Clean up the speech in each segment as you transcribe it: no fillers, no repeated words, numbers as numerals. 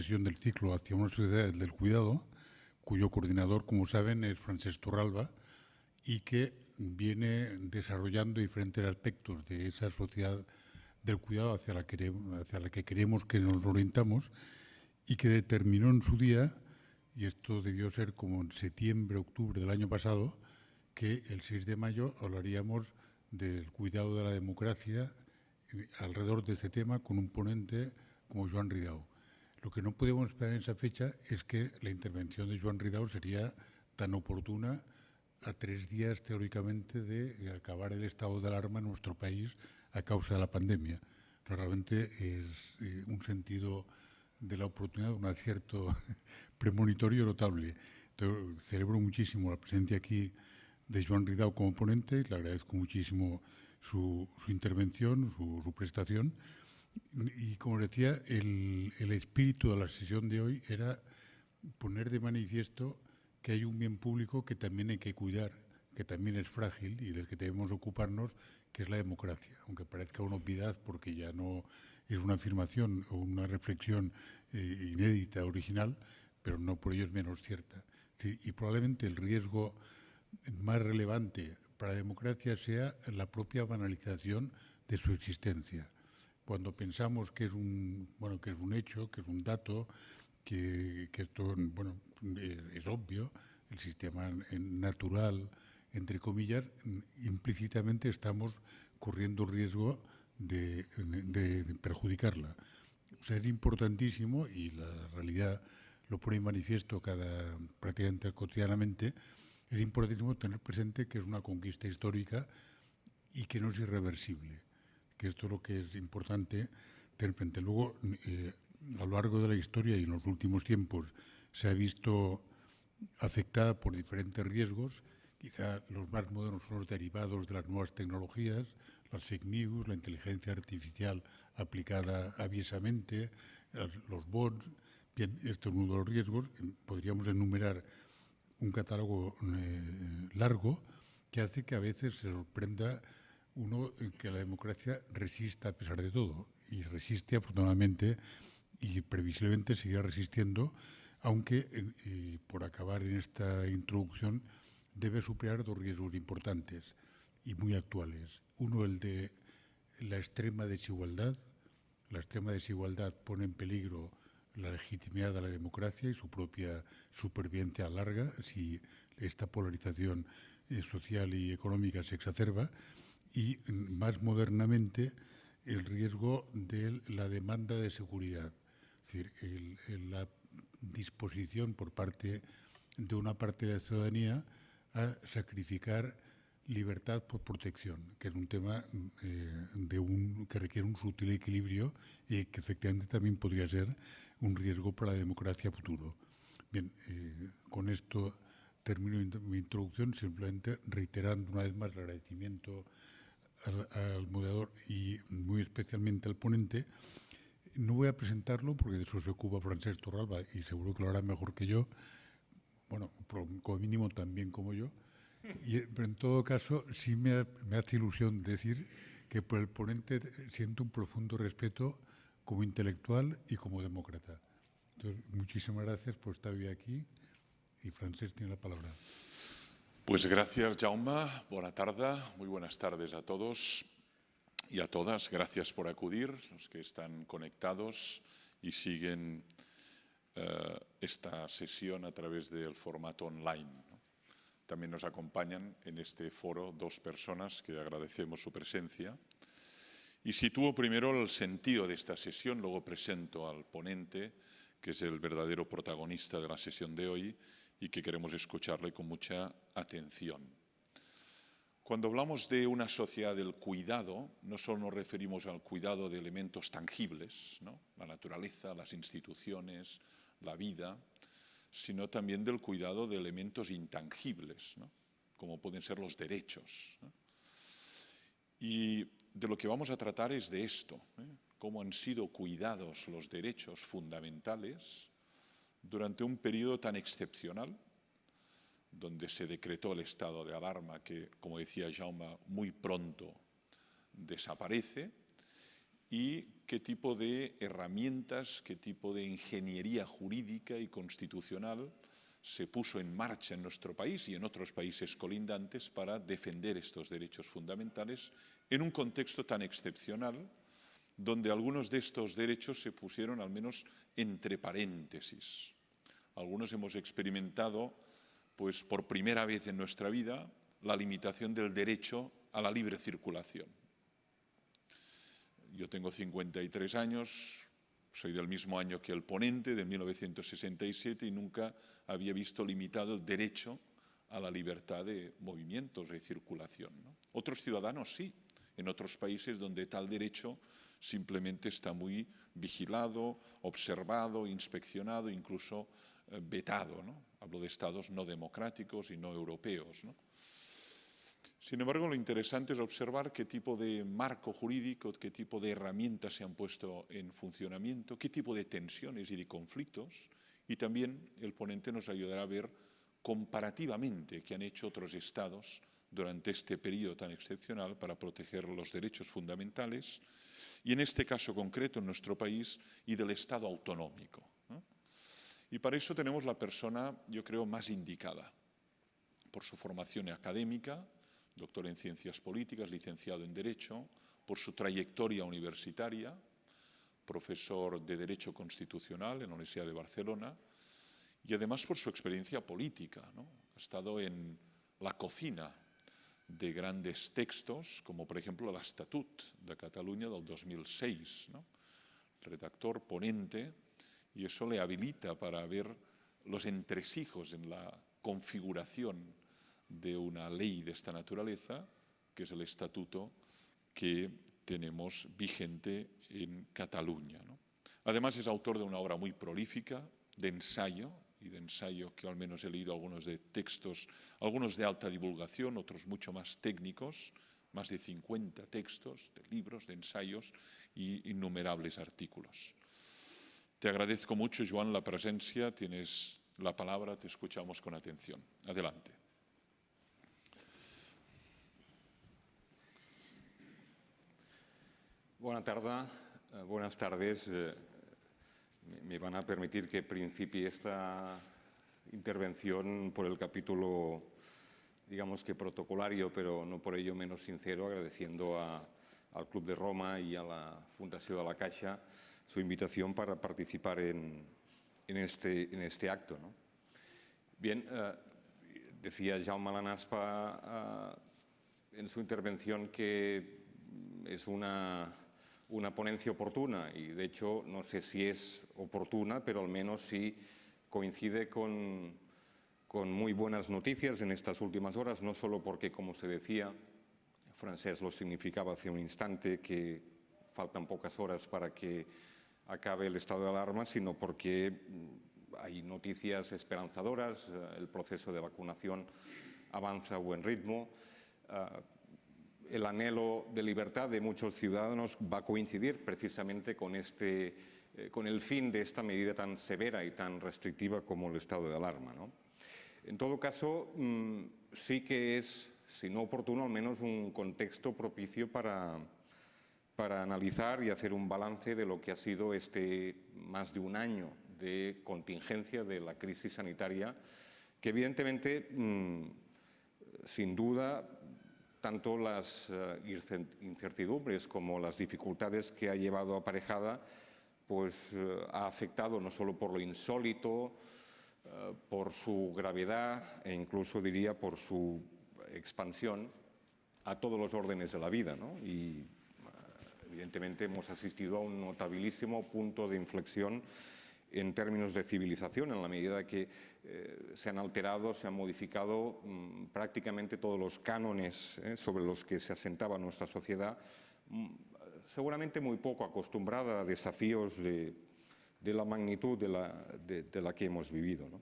sesión del ciclo Hacia una sociedad del cuidado, cuyo coordinador, como saben, es Francesc Torralba, y que viene desarrollando diferentes aspectos de esa sociedad del cuidado hacia la que queremos que nos orientamos, y que determinó en su día, y esto debió ser como en septiembre, octubre del año pasado, que el 6 de mayo hablaríamos del cuidado de la democracia alrededor de este tema con un ponente como Joan Ridao. Lo que no podemos esperar en esa fecha es que la intervención de Joan Ridao sería tan oportuna a 3 días, teóricamente, de acabar el estado de alarma en nuestro país a causa de la pandemia. Realmente es un sentido de la oportunidad, un acierto premonitorio notable. Entonces, celebro muchísimo la presencia aquí de Joan Ridao como ponente, le agradezco muchísimo su intervención, su prestación. Y como decía, el espíritu de la sesión de hoy era poner de manifiesto que hay un bien público que también hay que cuidar, que también es frágil y del que debemos ocuparnos, que es la democracia. Aunque parezca una obviedad porque ya no es una afirmación o una reflexión inédita, original, pero no por ello es menos cierta. Y probablemente el riesgo más relevante para la democracia sea la propia banalización de su existencia. Cuando pensamos que es un hecho, que es un dato, que esto es obvio, el sistema natural, entre comillas, implícitamente estamos corriendo riesgo de perjudicarla. O sea, es importantísimo, y la realidad lo pone en manifiesto prácticamente cotidianamente, es importantísimo tener presente que es una conquista histórica y que no es irreversible, que esto es lo que es importante tener presente. Luego, a lo largo de la historia y en los últimos tiempos se ha visto afectada por diferentes riesgos. Quizá los más modernos son los derivados de las nuevas tecnologías, las fake news, la inteligencia artificial aplicada aviesamente, los bots. Bien, esto es uno de los riesgos. Podríamos enumerar un catálogo largo que hace que a veces se sorprenda uno que la democracia resista a pesar de todo. Y resiste, afortunadamente, y previsiblemente seguirá resistiendo, aunque, por acabar en esta introducción, debe superar dos riesgos importantes y muy actuales. Uno, el de la extrema desigualdad. La extrema desigualdad pone en peligro la legitimidad de la democracia y su propia supervivencia larga si esta polarización social y económica se exacerba. Y más modernamente, el riesgo de la demanda de seguridad. Es decir, la disposición por parte de una parte de la ciudadanía a sacrificar libertad por protección, que es un tema que requiere un sutil equilibrio y que efectivamente también podría ser un riesgo para la democracia futuro. Bien, con esto termino mi introducción, simplemente reiterando una vez más el agradecimiento al moderador y muy especialmente al ponente. No voy a presentarlo porque de eso se ocupa Francesc Torralba y seguro que lo hará mejor que yo, bueno, como mínimo también como yo. Pero en todo caso, sí me hace ilusión decir que por el ponente siento un profundo respeto como intelectual y como demócrata. Entonces, muchísimas gracias por estar hoy aquí y Francesc tiene la palabra. Pues gracias, Jaume. Buena tarde, muy buenas tardes a todos y a todas. Gracias por acudir, los que están conectados y siguen esta sesión a través del formato online, ¿no? También nos acompañan en este foro dos personas que agradecemos su presencia. Y sitúo primero el sentido de esta sesión, luego presento al ponente, que es el verdadero protagonista de la sesión de hoy y que queremos escucharle con mucha atención. Cuando hablamos de una sociedad del cuidado, no solo nos referimos al cuidado de elementos tangibles, ¿no? La naturaleza, las instituciones, la vida, sino también del cuidado de elementos intangibles, ¿no? Como pueden ser los derechos, ¿no? Y de lo que vamos a tratar es de esto, cómo han sido cuidados los derechos fundamentales durante un periodo tan excepcional, donde se decretó el estado de alarma que, como decía Jaume, muy pronto desaparece, y qué tipo de herramientas, qué tipo de ingeniería jurídica y constitucional se puso en marcha en nuestro país y en otros países colindantes para defender estos derechos fundamentales en un contexto tan excepcional, donde algunos de estos derechos se pusieron al menos entre paréntesis. Algunos hemos experimentado, pues por primera vez en nuestra vida, la limitación del derecho a la libre circulación. Yo tengo 53 años, soy del mismo año que el ponente, de 1967, y nunca había visto limitado el derecho a la libertad de movimientos, de circulación, ¿no? Otros ciudadanos sí, en otros países donde tal derecho simplemente está muy vigilado, observado, inspeccionado, incluso vetado, ¿no? Hablo de estados no democráticos y no europeos, ¿no? Sin embargo, lo interesante es observar qué tipo de marco jurídico, qué tipo de herramientas se han puesto en funcionamiento, qué tipo de tensiones y de conflictos, y también el ponente nos ayudará a ver comparativamente qué han hecho otros estados durante este periodo tan excepcional para proteger los derechos fundamentales, y en este caso concreto en nuestro país y del Estado autonómico, ¿no? Y para eso tenemos la persona, yo creo, más indicada, por su formación académica, doctor en Ciencias Políticas, licenciado en Derecho, por su trayectoria universitaria, profesor de Derecho Constitucional en la Universidad de Barcelona, y además por su experiencia política, ¿no? Ha estado en la cocina de grandes textos, como por ejemplo l'Estatut de Cataluña del 2006, ¿no? Redactor, ponente, y eso le habilita para ver los entresijos en la configuración de una ley de esta naturaleza, que es el estatuto que tenemos vigente en Cataluña, ¿no? Además es autor de una obra muy prolífica de ensayo, y de ensayo que al menos he leído algunos de textos, algunos de alta divulgación, otros mucho más técnicos, más de 50 textos, de libros, de ensayos y innumerables artículos. Te agradezco mucho, Joan, la presencia, tienes la palabra, te escuchamos con atención. Adelante. Buenas tardes. Me van a permitir que principie esta intervención por el capítulo, digamos que protocolario, pero no por ello menos sincero, agradeciendo al Club de Roma y a la Fundació de la Caixa su invitación para participar en este acto, ¿no? Bien, decía Jaume Lanaspa en su intervención que es una ponencia oportuna, y de hecho no sé si es oportuna, pero al menos sí coincide con muy buenas noticias en estas últimas horas, no solo porque, como se decía, Francesc lo significaba hace un instante, que faltan pocas horas para que acabe el estado de alarma, sino porque hay noticias esperanzadoras, el proceso de vacunación avanza a buen ritmo, el anhelo de libertad de muchos ciudadanos va a coincidir precisamente con el fin de esta medida tan severa y tan restrictiva como el estado de alarma, ¿no? En todo caso, sí que es, si no oportuno, al menos un contexto propicio para analizar y hacer un balance de lo que ha sido más de un año de contingencia de la crisis sanitaria, que evidentemente, sin duda, tanto las incertidumbres como las dificultades que ha llevado aparejada, pues ha afectado no solo por lo insólito, por su gravedad e incluso diría por su expansión a todos los órdenes de la vida, ¿no? Y evidentemente hemos asistido a un notabilísimo punto de inflexión en términos de civilización, en la medida que se han alterado, se han modificado prácticamente todos los cánones sobre los que se asentaba nuestra sociedad, seguramente muy poco acostumbrada a desafíos de la magnitud de la que hemos vivido, ¿no?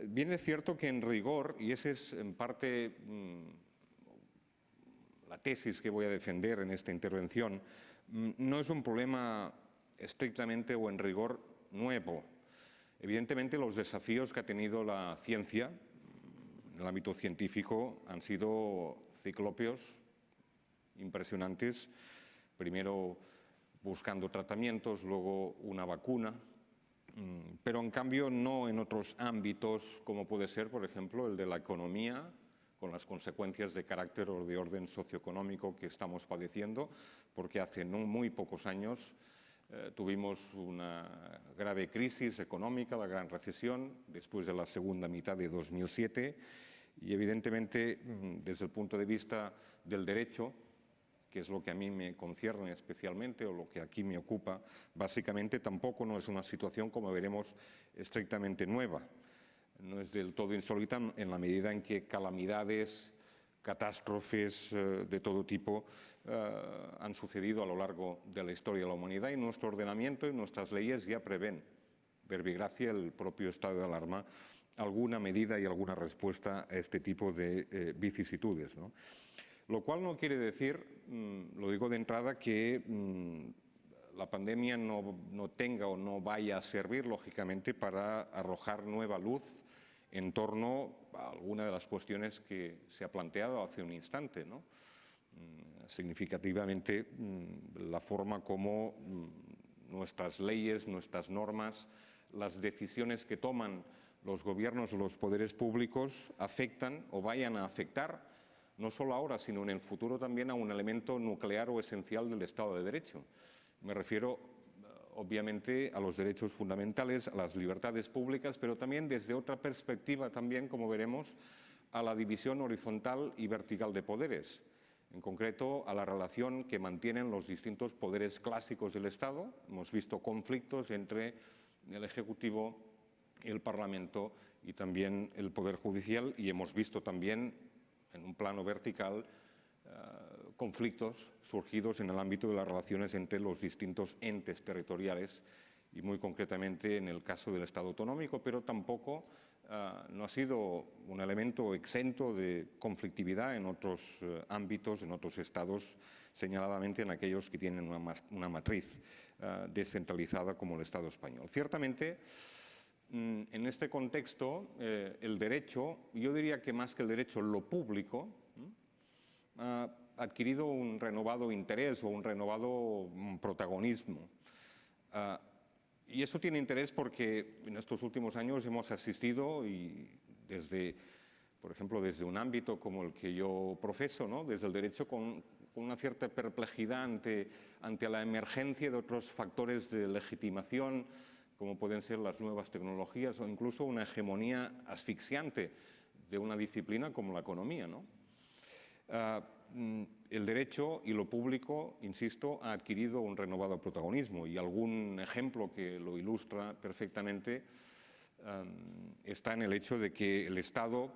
Bien es cierto que en rigor, y esa es en parte la tesis que voy a defender en esta intervención, no es un problema estrictamente o en rigor nuevo. Evidentemente, los desafíos que ha tenido la ciencia en el ámbito científico han sido ciclópeos, impresionantes. Primero, buscando tratamientos, luego una vacuna, pero en cambio no en otros ámbitos como puede ser, por ejemplo, el de la economía, con las consecuencias de carácter o de orden socioeconómico que estamos padeciendo, porque hace no muy pocos años tuvimos una grave crisis económica, la gran recesión, después de la segunda mitad de 2007, y evidentemente desde el punto de vista del derecho, que es lo que a mí me concierne especialmente o lo que aquí me ocupa, básicamente tampoco no es una situación, como veremos, estrictamente nueva. No es del todo insólita en la medida en que calamidades, catástrofes de todo tipo han sucedido a lo largo de la historia de la humanidad y nuestro ordenamiento y nuestras leyes ya prevén, verbigracia el propio estado de alarma, alguna medida y alguna respuesta a este tipo de vicisitudes, ¿no? Lo cual no quiere decir, lo digo de entrada, que la pandemia no tenga o no vaya a servir, lógicamente, para arrojar nueva luz en torno a alguna de las cuestiones que se ha planteado hace un instante, ¿no? Significativamente, la forma como nuestras leyes, nuestras normas, las decisiones que toman los gobiernos o los poderes públicos afectan o vayan a afectar, no solo ahora, sino en el futuro también a un elemento nuclear o esencial del Estado de Derecho. Me refiero, obviamente, a los derechos fundamentales, a las libertades públicas, pero también desde otra perspectiva, también, como veremos, a la división horizontal y vertical de poderes. En concreto, a la relación que mantienen los distintos poderes clásicos del Estado. Hemos visto conflictos entre el Ejecutivo, el Parlamento y también el Poder Judicial, y hemos visto también, en un plano vertical, conflictos surgidos en el ámbito de las relaciones entre los distintos entes territoriales y muy concretamente en el caso del Estado autonómico, pero tampoco no ha sido un elemento exento de conflictividad en otros ámbitos, en otros estados, señaladamente en aquellos que tienen una matriz descentralizada como el Estado español. Ciertamente, en este contexto, el derecho, yo diría que más que el derecho, lo público, ha adquirido un renovado interés o un renovado protagonismo. Y eso tiene interés porque en estos últimos años hemos asistido, y desde, por ejemplo, desde un ámbito como el que yo profeso, ¿no?, desde el derecho, con una cierta perplejidad ante la emergencia de otros factores de legitimación, como pueden ser las nuevas tecnologías o incluso una hegemonía asfixiante de una disciplina como la economía, ¿no? El derecho y lo público, insisto, ha adquirido un renovado protagonismo, y algún ejemplo que lo ilustra perfectamente está en el hecho de que el Estado,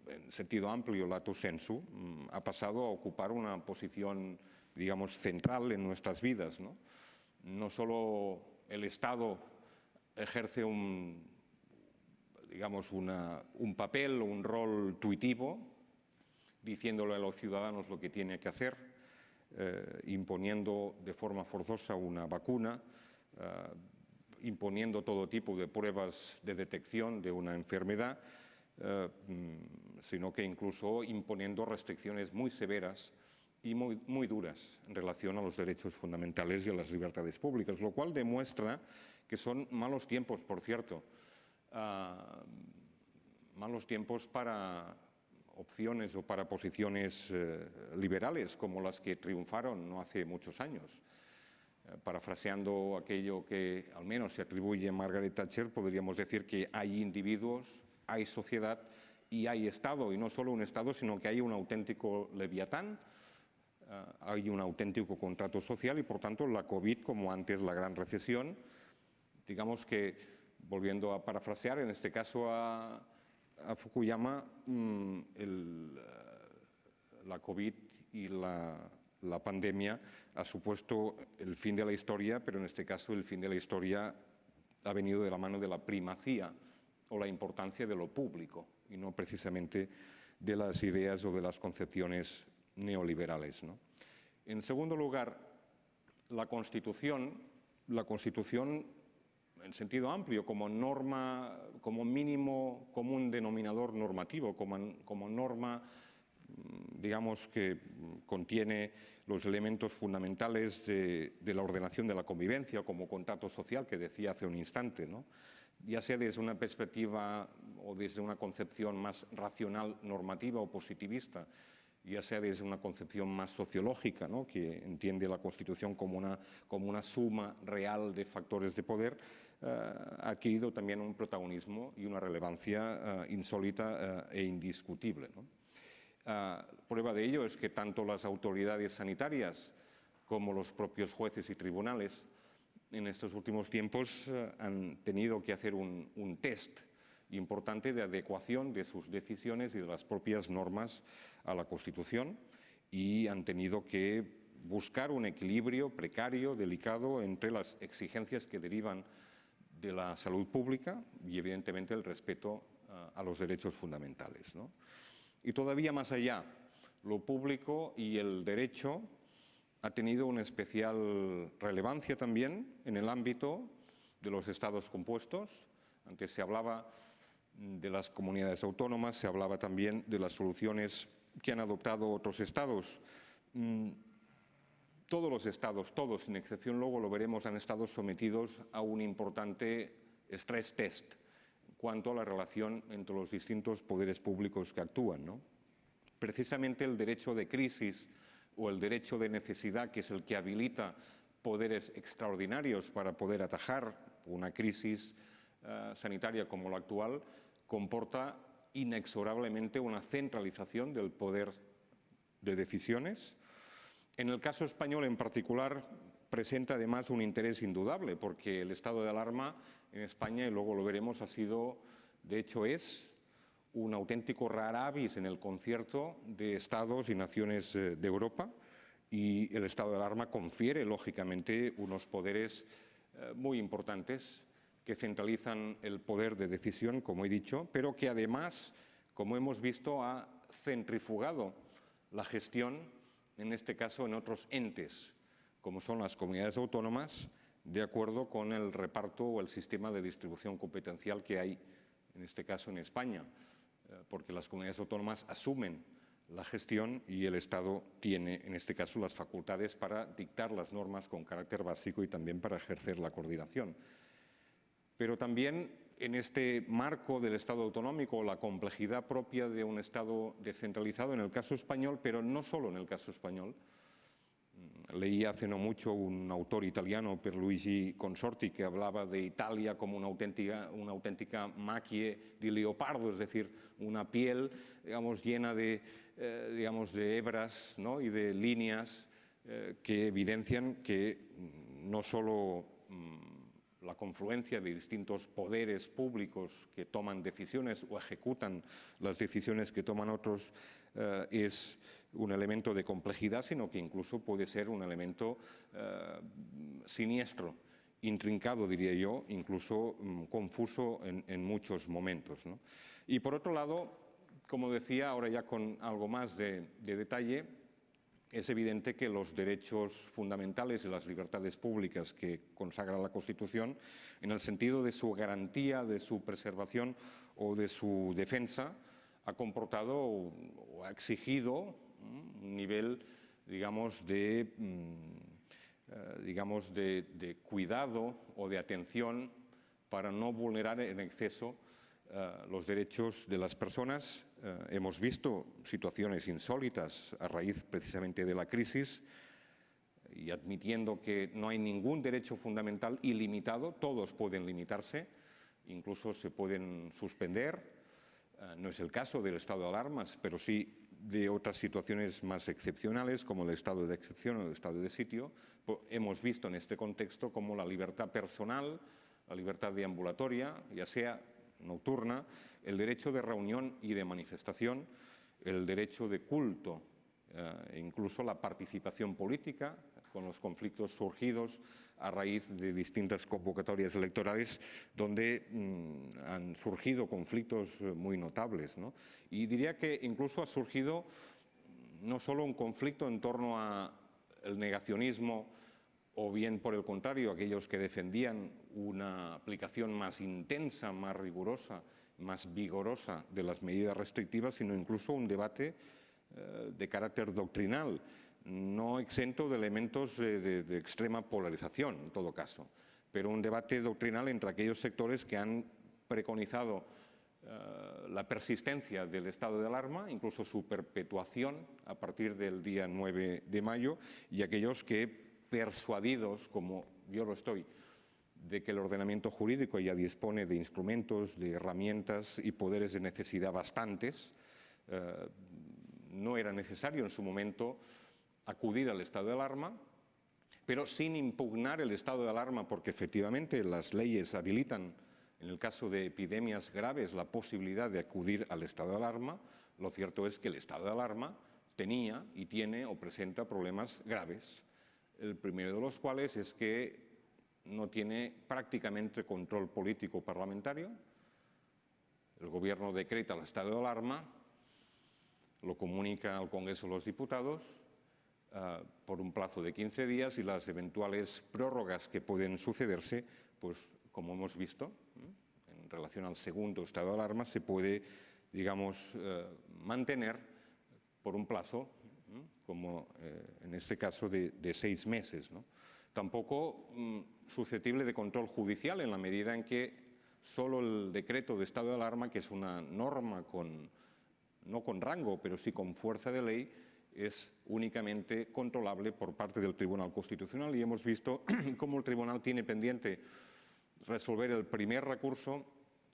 en sentido amplio, lato sensu, ha pasado a ocupar una posición, digamos, central en nuestras vidas, ¿no? No solo el Estado ejerce un papel o un rol tuitivo, diciéndole a los ciudadanos lo que tiene que hacer, imponiendo de forma forzosa una vacuna, imponiendo todo tipo de pruebas de detección de una enfermedad, sino que incluso imponiendo restricciones muy severas y muy duras en relación a los derechos fundamentales y a las libertades públicas, lo cual demuestra que son malos tiempos, por cierto, malos tiempos para opciones o para posiciones liberales como las que triunfaron no hace muchos años. Parafraseando aquello que al menos se atribuye a Margaret Thatcher, podríamos decir que hay individuos, hay sociedad y hay Estado, y no solo un Estado, sino que hay un auténtico leviatán, hay un auténtico contrato social, y por tanto la COVID, como antes la gran recesión, digamos que, volviendo a parafrasear, en este caso a Fukuyama, la COVID y la pandemia ha supuesto el fin de la historia, pero en este caso el fin de la historia ha venido de la mano de la primacía o la importancia de lo público y no precisamente de las ideas o de las concepciones neoliberales, ¿no? En segundo lugar, la Constitución en sentido amplio, como norma, como mínimo común denominador normativo, como norma digamos que contiene los elementos fundamentales de la ordenación de la convivencia como contrato social que decía hace un instante, ¿no? Ya sea desde una perspectiva o desde una concepción más racional, normativa o positivista, ya sea desde una concepción más sociológica, ¿no?, que entiende la Constitución como una suma real de factores de poder, ha adquirido también un protagonismo y una relevancia insólita e indiscutible, ¿no? Prueba de ello es que tanto las autoridades sanitarias como los propios jueces y tribunales en estos últimos tiempos han tenido que hacer un test importante de adecuación de sus decisiones y de las propias normas a la Constitución, y han tenido que buscar un equilibrio precario, delicado, entre las exigencias que derivan de la salud pública y, evidentemente, el respeto a los derechos fundamentales, ¿no? Y todavía más allá, lo público y el derecho ha tenido una especial relevancia también en el ámbito de los estados compuestos. Antes se hablaba de las comunidades autónomas, se hablaba también de las soluciones que han adoptado otros estados. Todos los estados, todos sin excepción, luego lo veremos, han estado sometidos a un importante stress test en cuanto a la relación entre los distintos poderes públicos que actúan, ¿no? Precisamente el derecho de crisis o el derecho de necesidad, que es el que habilita poderes extraordinarios para poder atajar una crisis sanitaria como la actual, comporta inexorablemente una centralización del poder de decisiones. En el caso español en particular presenta además un interés indudable, porque el estado de alarma en España, y luego lo veremos, ha sido, de hecho es, un auténtico rara avis en el concierto de estados y naciones de Europa, y el estado de alarma confiere, lógicamente, unos poderes muy importantes que centralizan el poder de decisión, como he dicho, pero que además, como hemos visto, ha centrifugado la gestión, en este caso en otros entes, como son las comunidades autónomas, de acuerdo con el reparto o el sistema de distribución competencial que hay, en este caso en España, porque las comunidades autónomas asumen la gestión y el Estado tiene, en este caso, las facultades para dictar las normas con carácter básico y también para ejercer la coordinación. Pero también en este marco del Estado autonómico, la complejidad propia de un Estado descentralizado, en el caso español, pero no solo en el caso español. Leí hace no mucho un autor italiano, Pierluigi Consorti, que hablaba de Italia como una auténtica macchie di leopardo, es decir, una piel, digamos, llena de hebras, ¿no?, y de líneas que evidencian que no solo la confluencia de distintos poderes públicos que toman decisiones o ejecutan las decisiones que toman otros es un elemento de complejidad, sino que incluso puede ser un elemento siniestro, intrincado, diría yo, incluso confuso en muchos momentos, ¿no? Y por otro lado, como decía, ahora ya con algo más de detalle, es evidente que los derechos fundamentales y las libertades públicas que consagra la Constitución, en el sentido de su garantía, de su preservación o de su defensa, ha comportado o ha exigido un nivel, digamos, de cuidado o de atención para no vulnerar en exceso los derechos de las personas. Hemos visto situaciones insólitas a raíz precisamente de la crisis, y admitiendo que no hay ningún derecho fundamental ilimitado, todos pueden limitarse, incluso se pueden suspender. No es el caso del estado de alarmas, pero sí de otras situaciones más excepcionales, como el estado de excepción o el estado de sitio. Hemos visto en este contexto cómo la libertad personal, la libertad deambulatoria, ya sea nocturna, el derecho de reunión y de manifestación, el derecho de culto, e incluso la participación política, con los conflictos surgidos a raíz de distintas convocatorias electorales, donde han surgido conflictos muy notables, ¿no? Y diría que incluso ha surgido no solo un conflicto en torno al negacionismo, o bien, por el contrario, aquellos que defendían una aplicación más intensa, más rigurosa, más vigorosa de las medidas restrictivas, sino incluso un debate de carácter doctrinal, no exento de elementos de extrema polarización, en todo caso, pero un debate doctrinal entre aquellos sectores que han preconizado la persistencia del estado de alarma, incluso su perpetuación a partir del día 9 de mayo, y aquellos que, persuadidos, como yo lo estoy, de que el ordenamiento jurídico ya dispone de instrumentos, de herramientas y poderes de necesidad bastantes, no era necesario en su momento acudir al estado de alarma, pero sin impugnar el estado de alarma, porque efectivamente las leyes habilitan, en el caso de epidemias graves, la posibilidad de acudir al estado de alarma. Lo cierto es que el estado de alarma tenía y tiene o presenta problemas graves. El primero de los cuales es que no tiene prácticamente control político parlamentario. El Gobierno decreta el estado de alarma, lo comunica al Congreso de los Diputados por un plazo de 15 días y las eventuales prórrogas que pueden sucederse, pues como hemos visto, en relación al segundo estado de alarma, se puede, digamos, mantener por un plazo, como en este caso de 6 meses, ¿no? Tampoco susceptible de control judicial, en la medida en que solo el decreto de estado de alarma, que es una norma no con rango, pero sí con fuerza de ley, es únicamente controlable por parte del Tribunal Constitucional, y hemos visto cómo el Tribunal tiene pendiente resolver el primer recurso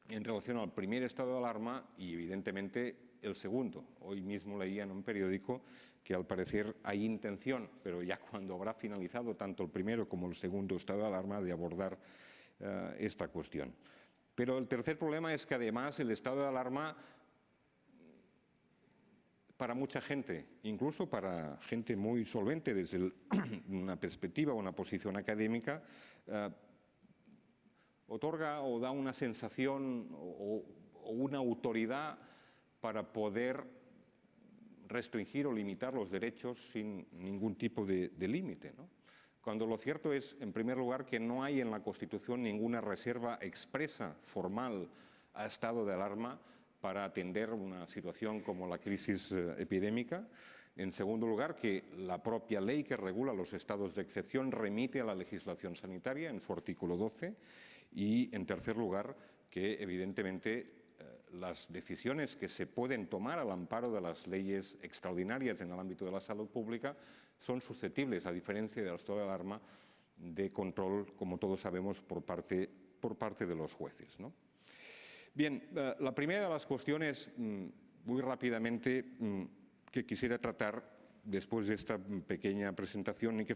en relación al primer estado de alarma y, evidentemente, el segundo. Hoy mismo leía en un periódico que, al parecer, hay intención, pero ya cuando habrá finalizado tanto el primero como el segundo estado de alarma, de abordar esta cuestión. Pero el tercer problema es que, además, el estado de alarma, para mucha gente, incluso para gente muy solvente desde una perspectiva o una posición académica, otorga o da una sensación o una autoridad para poder restringir o limitar los derechos sin ningún tipo de límite, ¿no? Cuando lo cierto es, en primer lugar, que no hay en la Constitución ninguna reserva expresa, formal, a estado de alarma para atender una situación como la crisis epidémica. En segundo lugar, que la propia ley que regula los estados de excepción remite a la legislación sanitaria en su artículo 12. Y, en tercer lugar, que evidentemente las decisiones que se pueden tomar al amparo de las leyes extraordinarias en el ámbito de la salud pública son susceptibles, a diferencia del estado de alarma, de control, como todos sabemos, por parte de los jueces, ¿no? Bien, la primera de las cuestiones, muy rápidamente, que quisiera tratar después de esta pequeña presentación, ni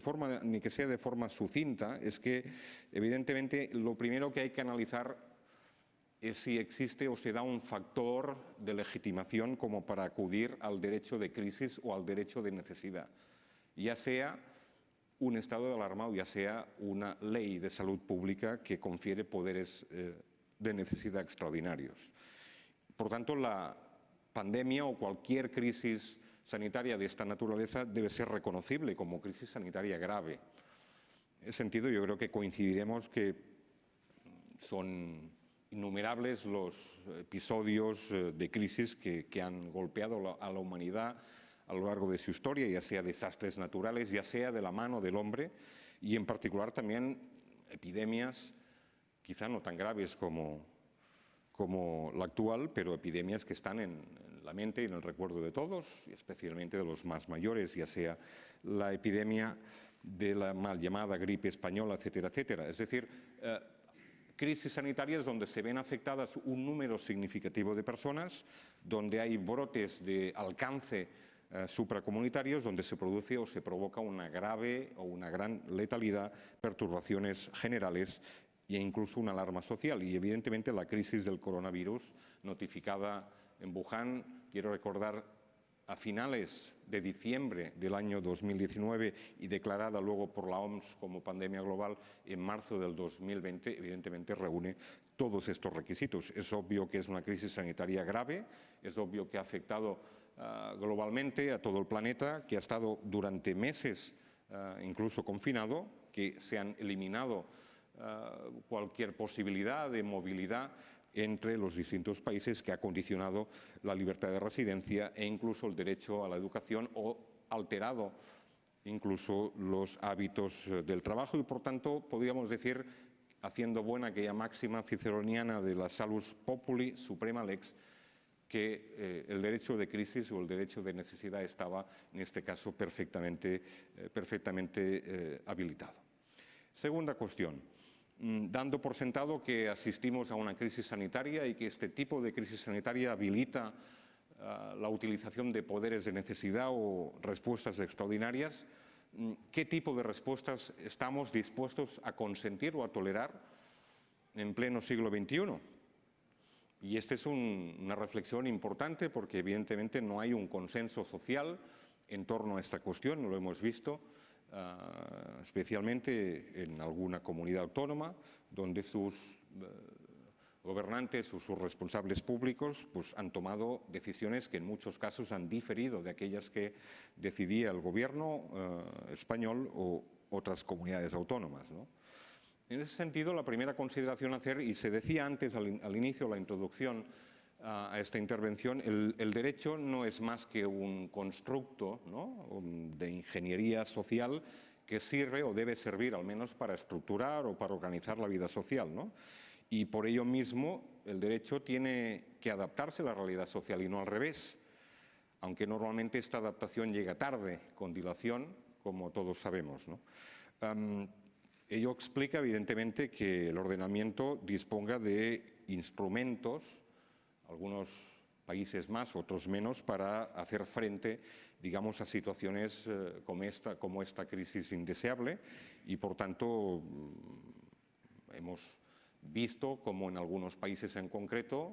que sea de forma sucinta, es que, evidentemente, lo primero que hay que analizar es si existe o se da un factor de legitimación como para acudir al derecho de crisis o al derecho de necesidad, ya sea un estado de alarma o ya sea una ley de salud pública que confiere poderes de necesidad extraordinarios. Por tanto, la pandemia o cualquier crisis sanitaria de esta naturaleza debe ser reconocible como crisis sanitaria grave. En ese sentido, yo creo que coincidiremos que son innumerables los episodios de crisis que han golpeado a la humanidad a lo largo de su historia, ya sea desastres naturales, ya sea de la mano del hombre, y en particular también epidemias, quizá no tan graves como la actual, pero epidemias que están en la mente y en el recuerdo de todos, y especialmente de los más mayores, ya sea la epidemia de la mal llamada gripe española, etcétera, etcétera. Es decir, crisis sanitarias donde se ven afectadas un número significativo de personas, donde hay brotes de alcance supracomunitarios, donde se produce o se provoca una grave o una gran letalidad, perturbaciones generales e incluso una alarma social. Y, evidentemente, la crisis del coronavirus, notificada en Wuhan, quiero recordar, a finales de diciembre del año 2019 y declarada luego por la OMS como pandemia global en marzo del 2020, evidentemente reúne todos estos requisitos. Es obvio que es una crisis sanitaria grave, es obvio que ha afectado globalmente a todo el planeta, que ha estado durante meses incluso confinado, que se han eliminado cualquier posibilidad de movilidad entre los distintos países que ha condicionado la libertad de residencia e incluso el derecho a la educación o alterado incluso los hábitos del trabajo y, por tanto, podríamos decir, haciendo buena aquella máxima ciceroniana de la salus populi suprema lex, que el derecho de crisis o el derecho de necesidad estaba, en este caso, perfectamente habilitado. Segunda cuestión, dando por sentado que asistimos a una crisis sanitaria y que este tipo de crisis sanitaria habilita la utilización de poderes de necesidad o respuestas extraordinarias, ¿qué tipo de respuestas estamos dispuestos a consentir o a tolerar en pleno siglo XXI? Y esta es una reflexión importante porque evidentemente no hay un consenso social en torno a esta cuestión, lo hemos visto especialmente en alguna comunidad autónoma donde sus gobernantes o sus responsables públicos pues, han tomado decisiones que en muchos casos han diferido de aquellas que decidía el gobierno español o otras comunidades autónomas, ¿no? En ese sentido, la primera consideración a hacer, y se decía antes al inicio de la introducción a esta intervención, el derecho no es más que un constructo, ¿no?, de ingeniería social que sirve o debe servir al menos para estructurar o para organizar la vida social, ¿no? Y por ello mismo el derecho tiene que adaptarse a la realidad social y no al revés, aunque normalmente esta adaptación llega tarde, con dilación, como todos sabemos, ¿no? Ello explica evidentemente que el ordenamiento disponga de instrumentos, algunos países más, otros menos, para hacer frente, digamos, a situaciones como esta crisis indeseable y, por tanto, hemos visto como en algunos países en concreto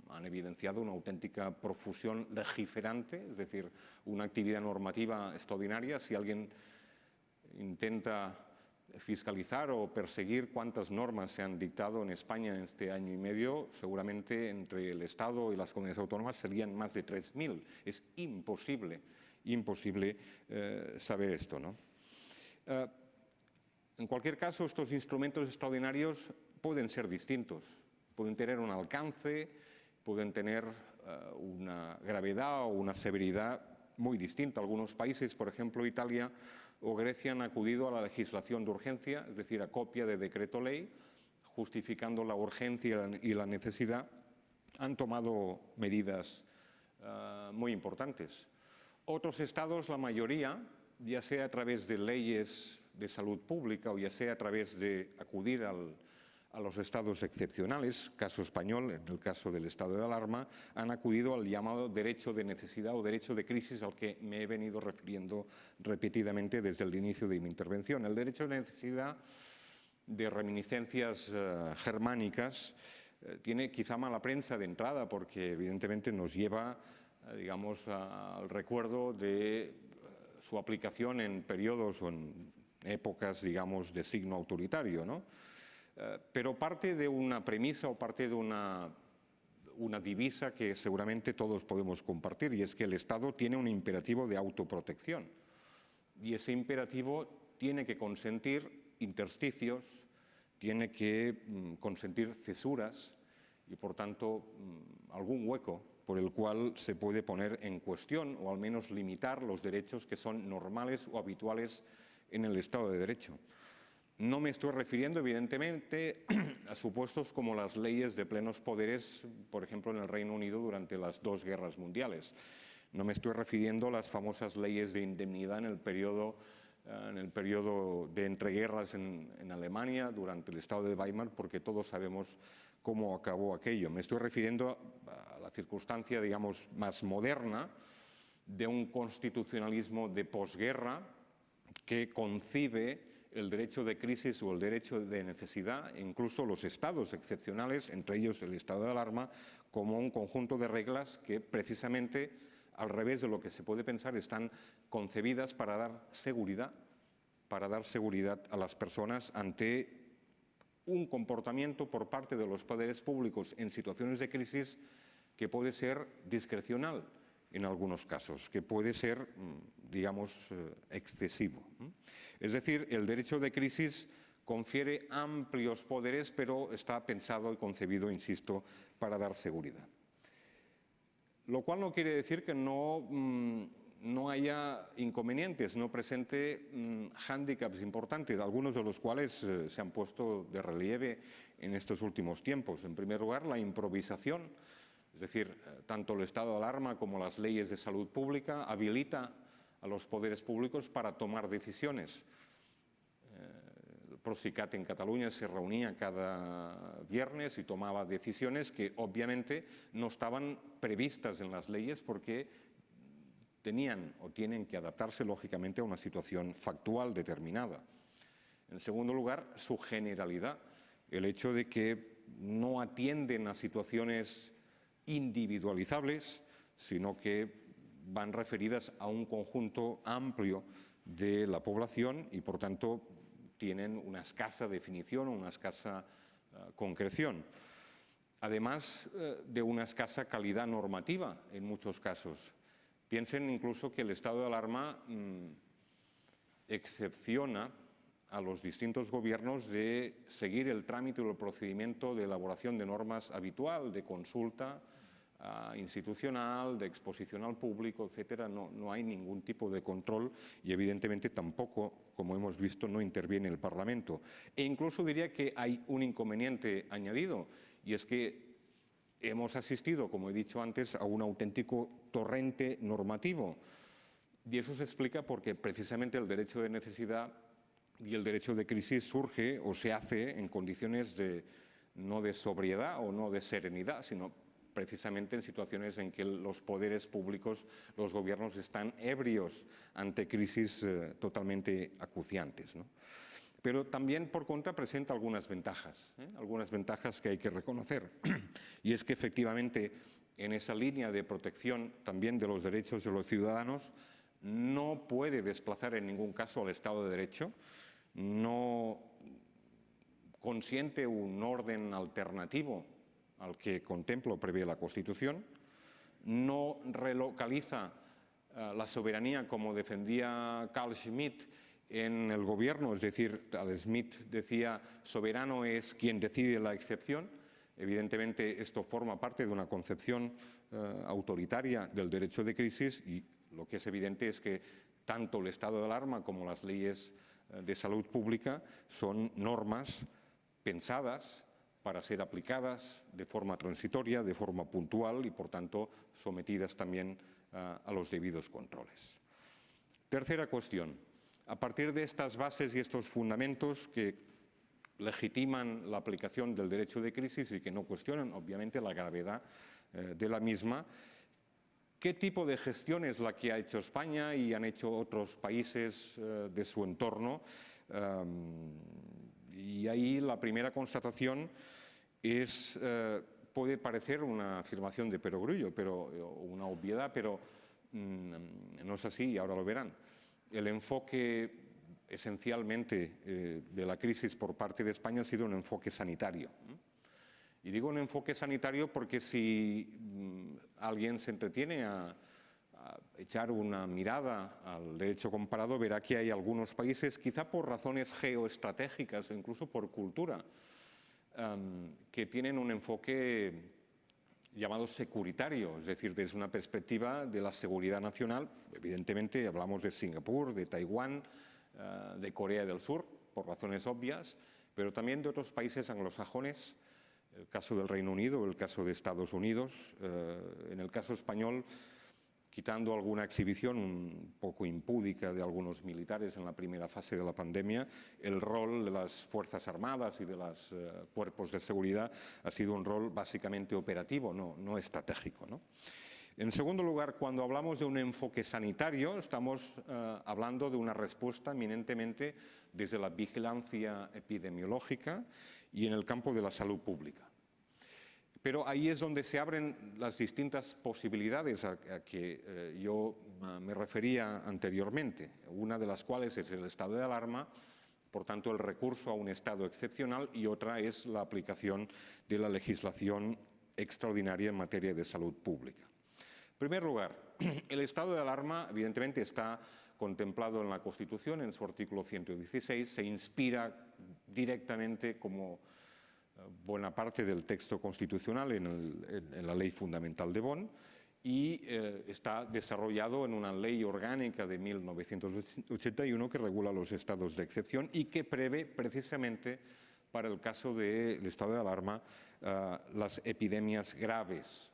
han evidenciado una auténtica profusión legiferante, es decir, una actividad normativa extraordinaria. Si alguien intenta fiscalizar o perseguir cuántas normas se han dictado en España en este año y medio, seguramente entre el Estado y las comunidades autónomas serían más de 3.000. Es imposible saber esto, ¿no? En cualquier caso, estos instrumentos extraordinarios pueden ser distintos, pueden tener un alcance, pueden tener una gravedad o una severidad muy distinta. Algunos países, por ejemplo Italia o Grecia, han acudido a la legislación de urgencia, es decir, a copia de decreto ley, justificando la urgencia y la necesidad, han tomado medidas muy importantes. Otros estados, la mayoría, ya sea a través de leyes de salud pública o ya sea a través de acudir a los estados excepcionales, caso español, en el caso del estado de alarma, han acudido al llamado derecho de necesidad o derecho de crisis al que me he venido refiriendo repetidamente desde el inicio de mi intervención. El derecho de necesidad, de reminiscencias germánicas, tiene quizá mala prensa de entrada porque evidentemente nos lleva, digamos, al recuerdo de su aplicación en periodos o en épocas, digamos, de signo autoritario, ¿no? Pero parte de una premisa o parte de una divisa que seguramente todos podemos compartir, y es que el Estado tiene un imperativo de autoprotección. Y ese imperativo tiene que consentir intersticios, tiene que consentir cesuras y, por tanto, algún hueco por el cual se puede poner en cuestión o al menos limitar los derechos que son normales o habituales en el Estado de Derecho. No me estoy refiriendo, evidentemente, a supuestos como las leyes de plenos poderes, por ejemplo, en el Reino Unido durante las 2 guerras mundiales. No me estoy refiriendo a las famosas leyes de indemnidad en el periodo de entreguerras en Alemania durante el Estado de Weimar, porque todos sabemos cómo acabó aquello. Me estoy refiriendo a la circunstancia, digamos, más moderna de un constitucionalismo de posguerra que concibe el derecho de crisis o el derecho de necesidad, incluso los estados excepcionales, entre ellos el estado de alarma, como un conjunto de reglas que precisamente, al revés de lo que se puede pensar, están concebidas para dar seguridad a las personas ante un comportamiento por parte de los poderes públicos en situaciones de crisis que puede ser discrecional en algunos casos, que puede ser, digamos, excesivo. Es decir, el derecho de crisis confiere amplios poderes, pero está pensado y concebido, insisto, para dar seguridad. Lo cual no quiere decir que no haya inconvenientes, no presente hándicaps importantes, algunos de los cuales se han puesto de relieve en estos últimos tiempos. En primer lugar, la improvisación, es decir, tanto el estado de alarma como las leyes de salud pública habilita a los poderes públicos para tomar decisiones. El Procicat en Cataluña se reunía cada viernes y tomaba decisiones que obviamente no estaban previstas en las leyes porque tenían o tienen que adaptarse lógicamente a una situación factual determinada. En segundo lugar, su generalidad, el hecho de que no atienden a situaciones individualizables, sino que van referidas a un conjunto amplio de la población y, por tanto, tienen una escasa definición o una escasa concreción. Además de una escasa calidad normativa en muchos casos. Piensen incluso que el estado de alarma excepciona a los distintos gobiernos de seguir el trámite o el procedimiento de elaboración de normas habitual, de consulta institucional, de exposición al público, etcétera. No hay ningún tipo de control y evidentemente tampoco, como hemos visto, no interviene el Parlamento. E incluso diría que hay un inconveniente añadido y es que hemos asistido, como he dicho antes, a un auténtico torrente normativo. Y eso se explica porque precisamente el derecho de necesidad y el derecho de crisis surge o se hace en condiciones no de sobriedad o no de serenidad, sino precisamente en situaciones en que los poderes públicos, los gobiernos, están ebrios ante crisis totalmente acuciantes, ¿no? Pero también, por contra, presenta algunas ventajas que hay que reconocer. Y es que, efectivamente, en esa línea de protección también de los derechos de los ciudadanos, no puede desplazar en ningún caso al Estado de Derecho, no consiente un orden alternativo al que contempla o prevé la Constitución, no relocaliza la soberanía como defendía Carl Schmitt en el gobierno, es decir, Adam Smith decía soberano es quien decide la excepción. Evidentemente esto forma parte de una concepción autoritaria del derecho de crisis y lo que es evidente es que tanto el estado de alarma como las leyes de salud pública son normas pensadas para ser aplicadas de forma transitoria, de forma puntual y por tanto sometidas también a los debidos controles. Tercera cuestión. A partir de estas bases y estos fundamentos que legitiman la aplicación del derecho de crisis y que no cuestionan, obviamente, la gravedad de la misma, ¿qué tipo de gestión es la que ha hecho España y han hecho otros países de su entorno? Y ahí la primera constatación es, puede parecer una afirmación de perogrullo, o una obviedad, pero no es así y ahora lo verán. El enfoque esencialmente de la crisis por parte de España ha sido un enfoque sanitario. Y digo un enfoque sanitario porque si alguien se entretiene a echar una mirada al derecho comparado, verá que hay algunos países, quizá por razones geoestratégicas o incluso por cultura, que tienen un enfoque llamado securitario, es decir, desde una perspectiva de la seguridad nacional. Evidentemente hablamos de Singapur, de Taiwán, de Corea del Sur, por razones obvias, pero también de otros países anglosajones, el caso del Reino Unido, el caso de Estados Unidos. En el caso español, quitando alguna exhibición un poco impúdica de algunos militares en la primera fase de la pandemia, el rol de las Fuerzas Armadas y de los cuerpos de seguridad ha sido un rol básicamente operativo, no estratégico, ¿no? En segundo lugar, cuando hablamos de un enfoque sanitario, estamos hablando de una respuesta eminentemente desde la vigilancia epidemiológica y en el campo de la salud pública. Pero ahí es donde se abren las distintas posibilidades a que yo me refería anteriormente, una de las cuales es el estado de alarma, por tanto el recurso a un estado excepcional, y otra es la aplicación de la legislación extraordinaria en materia de salud pública. En primer lugar, el estado de alarma evidentemente está contemplado en la Constitución, en su artículo 116, se inspira directamente como buena parte del texto constitucional en la Ley Fundamental de Bonn y está desarrollado en una ley orgánica de 1981 que regula los estados de excepción y que prevé precisamente para el caso del estado de alarma las epidemias graves.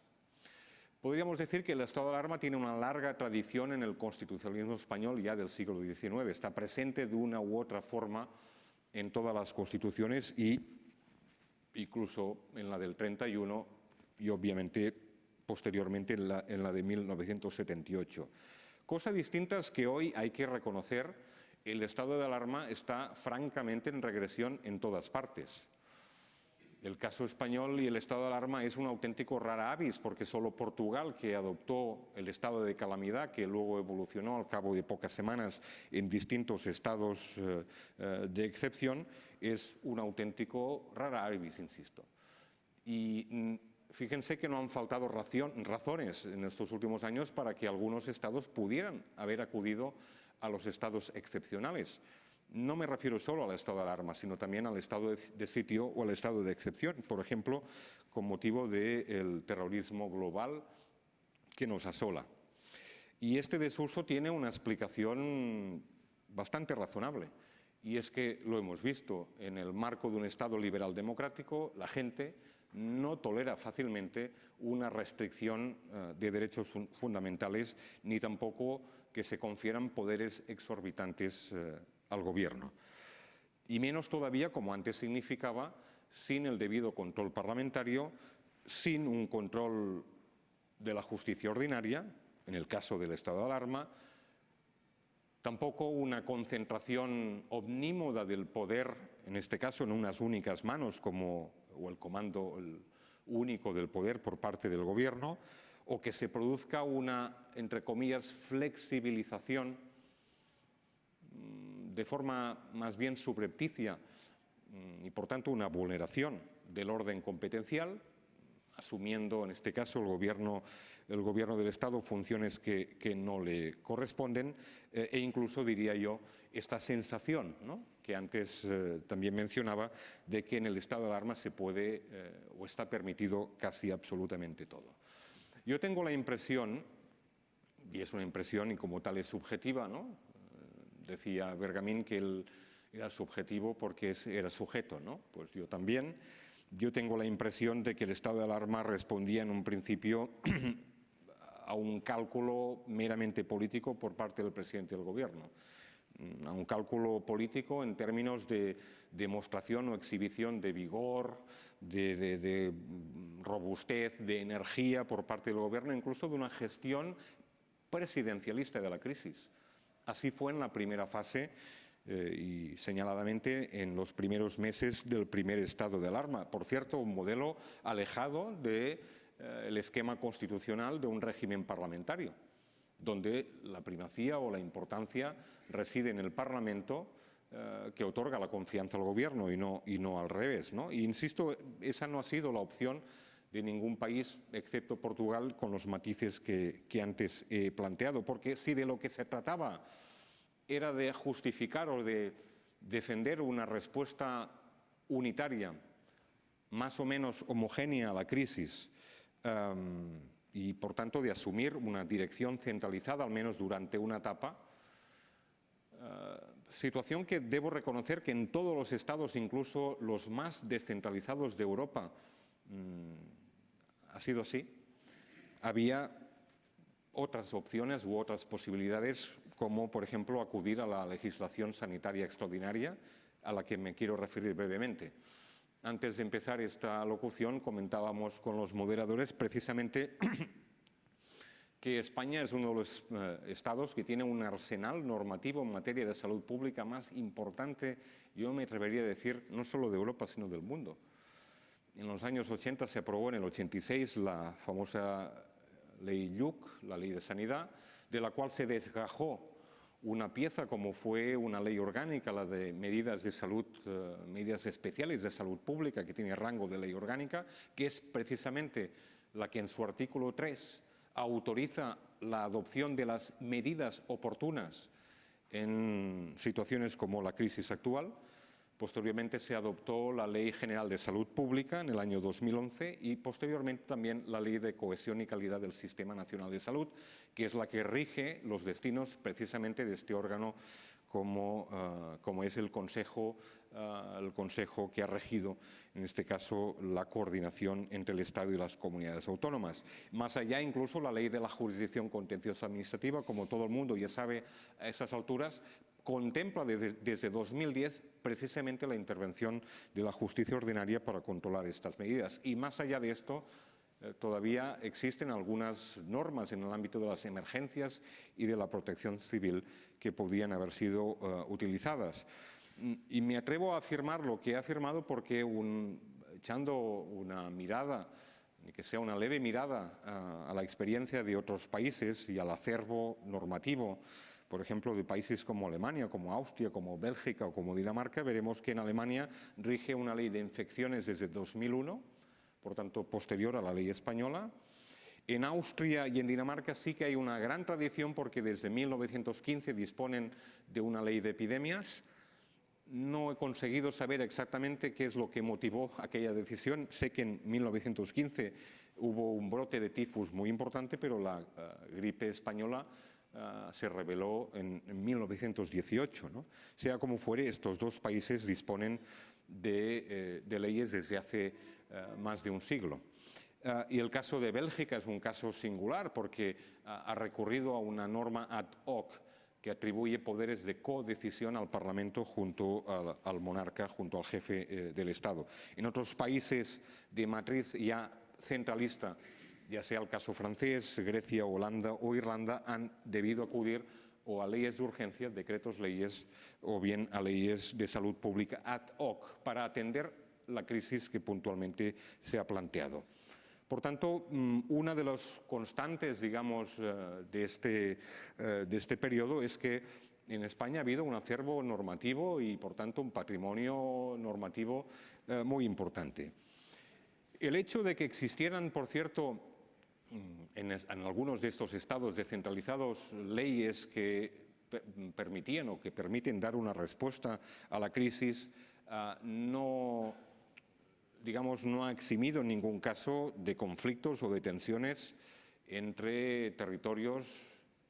Podríamos decir que el estado de alarma tiene una larga tradición en el constitucionalismo español ya del siglo XIX. Está presente de una u otra forma en todas las constituciones y incluso en la del 31 y obviamente posteriormente en la de 1978. Cosa distinta es que hoy hay que reconocer el estado de alarma está francamente en regresión en todas partes. El caso español y el estado de alarma es un auténtico rara avis, porque solo Portugal, que adoptó el estado de calamidad, que luego evolucionó al cabo de pocas semanas en distintos estados de excepción, es un auténtico rara avis, insisto. Y fíjense que no han faltado razones en estos últimos años para que algunos estados pudieran haber acudido a los estados excepcionales. No me refiero solo al estado de alarma, sino también al estado de sitio o al estado de excepción, por ejemplo, con motivo del terrorismo global que nos asola. Y este desuso tiene una explicación bastante razonable, y es que lo hemos visto en el marco de un Estado liberal democrático, la gente no tolera fácilmente una restricción de derechos fundamentales, ni tampoco que se confieran poderes exorbitantes al gobierno. Y menos todavía, como antes significaba, sin el debido control parlamentario, sin un control de la justicia ordinaria, en el caso del estado de alarma, tampoco una concentración omnímoda del poder, en este caso en unas únicas manos, o el comando único del poder por parte del gobierno, o que se produzca una, entre comillas, flexibilización de forma más bien subrepticia y, por tanto, una vulneración del orden competencial, asumiendo, en este caso, el gobierno del Estado funciones que no le corresponden e incluso, diría yo, esta sensación, ¿no?, que antes también mencionaba, de que en el estado de alarma se puede o está permitido casi absolutamente todo. Yo tengo la impresión, y es una impresión y como tal es subjetiva, ¿no? Decía Bergamín que él era subjetivo porque era sujeto, ¿no? Pues yo también. Yo tengo la impresión de que el estado de alarma respondía en un principio a un cálculo meramente político por parte del presidente del gobierno. A un cálculo político en términos de demostración o exhibición de vigor, de robustez, de energía por parte del gobierno, incluso de una gestión presidencialista de la crisis. Así fue en la primera fase y señaladamente en los primeros meses del primer estado de alarma. Por cierto, un modelo alejado del esquema constitucional de un régimen parlamentario, donde la primacía o la importancia reside en el Parlamento, que otorga la confianza al gobierno y no al revés, ¿no? Y insisto, esa no ha sido la opción de ningún país, excepto Portugal, con los matices que antes he planteado, porque si de lo que se trataba era de justificar o de defender una respuesta unitaria, más o menos homogénea a la crisis, y por tanto de asumir una dirección centralizada, al menos durante una etapa, situación que debo reconocer que en todos los estados, incluso los más descentralizados de Europa, ha sido así. Había otras opciones u otras posibilidades, como por ejemplo acudir a la legislación sanitaria extraordinaria, a la que me quiero referir brevemente. Antes de empezar esta locución comentábamos con los moderadores precisamente que España es uno de los estados que tiene un arsenal normativo en materia de salud pública más importante, yo me atrevería a decir, no solo de Europa, sino del mundo. En los años 80 se aprobó, en el 86, la famosa ley Lluch, la ley de sanidad, de la cual se desgajó una pieza como fue una ley orgánica, la de medidas de salud, medidas especiales de salud pública, que tiene rango de ley orgánica, que es precisamente la que en su artículo 3 autoriza la adopción de las medidas oportunas en situaciones como la crisis actual. Posteriormente se adoptó la Ley General de Salud Pública en el año 2011 y posteriormente también la Ley de Cohesión y Calidad del Sistema Nacional de Salud, que es la que rige los destinos precisamente de este órgano como es el Consejo que ha regido, en este caso, la coordinación entre el Estado y las comunidades autónomas. Más allá, incluso, la Ley de la Jurisdicción Contenciosa Administrativa, como todo el mundo ya sabe a estas alturas, contempla desde 2010 precisamente la intervención de la justicia ordinaria para controlar estas medidas. Y más allá de esto, todavía existen algunas normas en el ámbito de las emergencias y de la protección civil que podían haber sido utilizadas. Y me atrevo a afirmar lo que he afirmado porque echando una mirada, ni que sea una leve mirada a la experiencia de otros países y al acervo normativo, por ejemplo, de países como Alemania, como Austria, como Bélgica o como Dinamarca, veremos que en Alemania rige una ley de infecciones desde 2001, por tanto, posterior a la ley española. En Austria y en Dinamarca sí que hay una gran tradición porque desde 1915 disponen de una ley de epidemias. No he conseguido saber exactamente qué es lo que motivó aquella decisión. Sé que en 1915 hubo un brote de tifus muy importante, pero la gripe española se reveló en 1918, ¿no? Sea como fuere, estos dos países disponen de leyes desde hace más de un siglo. Y el caso de Bélgica es un caso singular porque ha recurrido a una norma ad hoc que atribuye poderes de codecisión al Parlamento junto al monarca, junto al jefe del Estado. En otros países de matriz ya centralista, ya sea el caso francés, Grecia, Holanda o Irlanda, han debido acudir o a leyes de urgencia, decretos leyes, o bien a leyes de salud pública ad hoc para atender la crisis que puntualmente se ha planteado. Por tanto, una de las constantes, digamos, de este periodo es que en España ha habido un acervo normativo y, por tanto, un patrimonio normativo muy importante. El hecho de que existieran, por cierto, en algunos de estos estados descentralizados, leyes que permitían o que permiten dar una respuesta a la crisis, no ha eximido en ningún caso de conflictos o de tensiones entre territorios,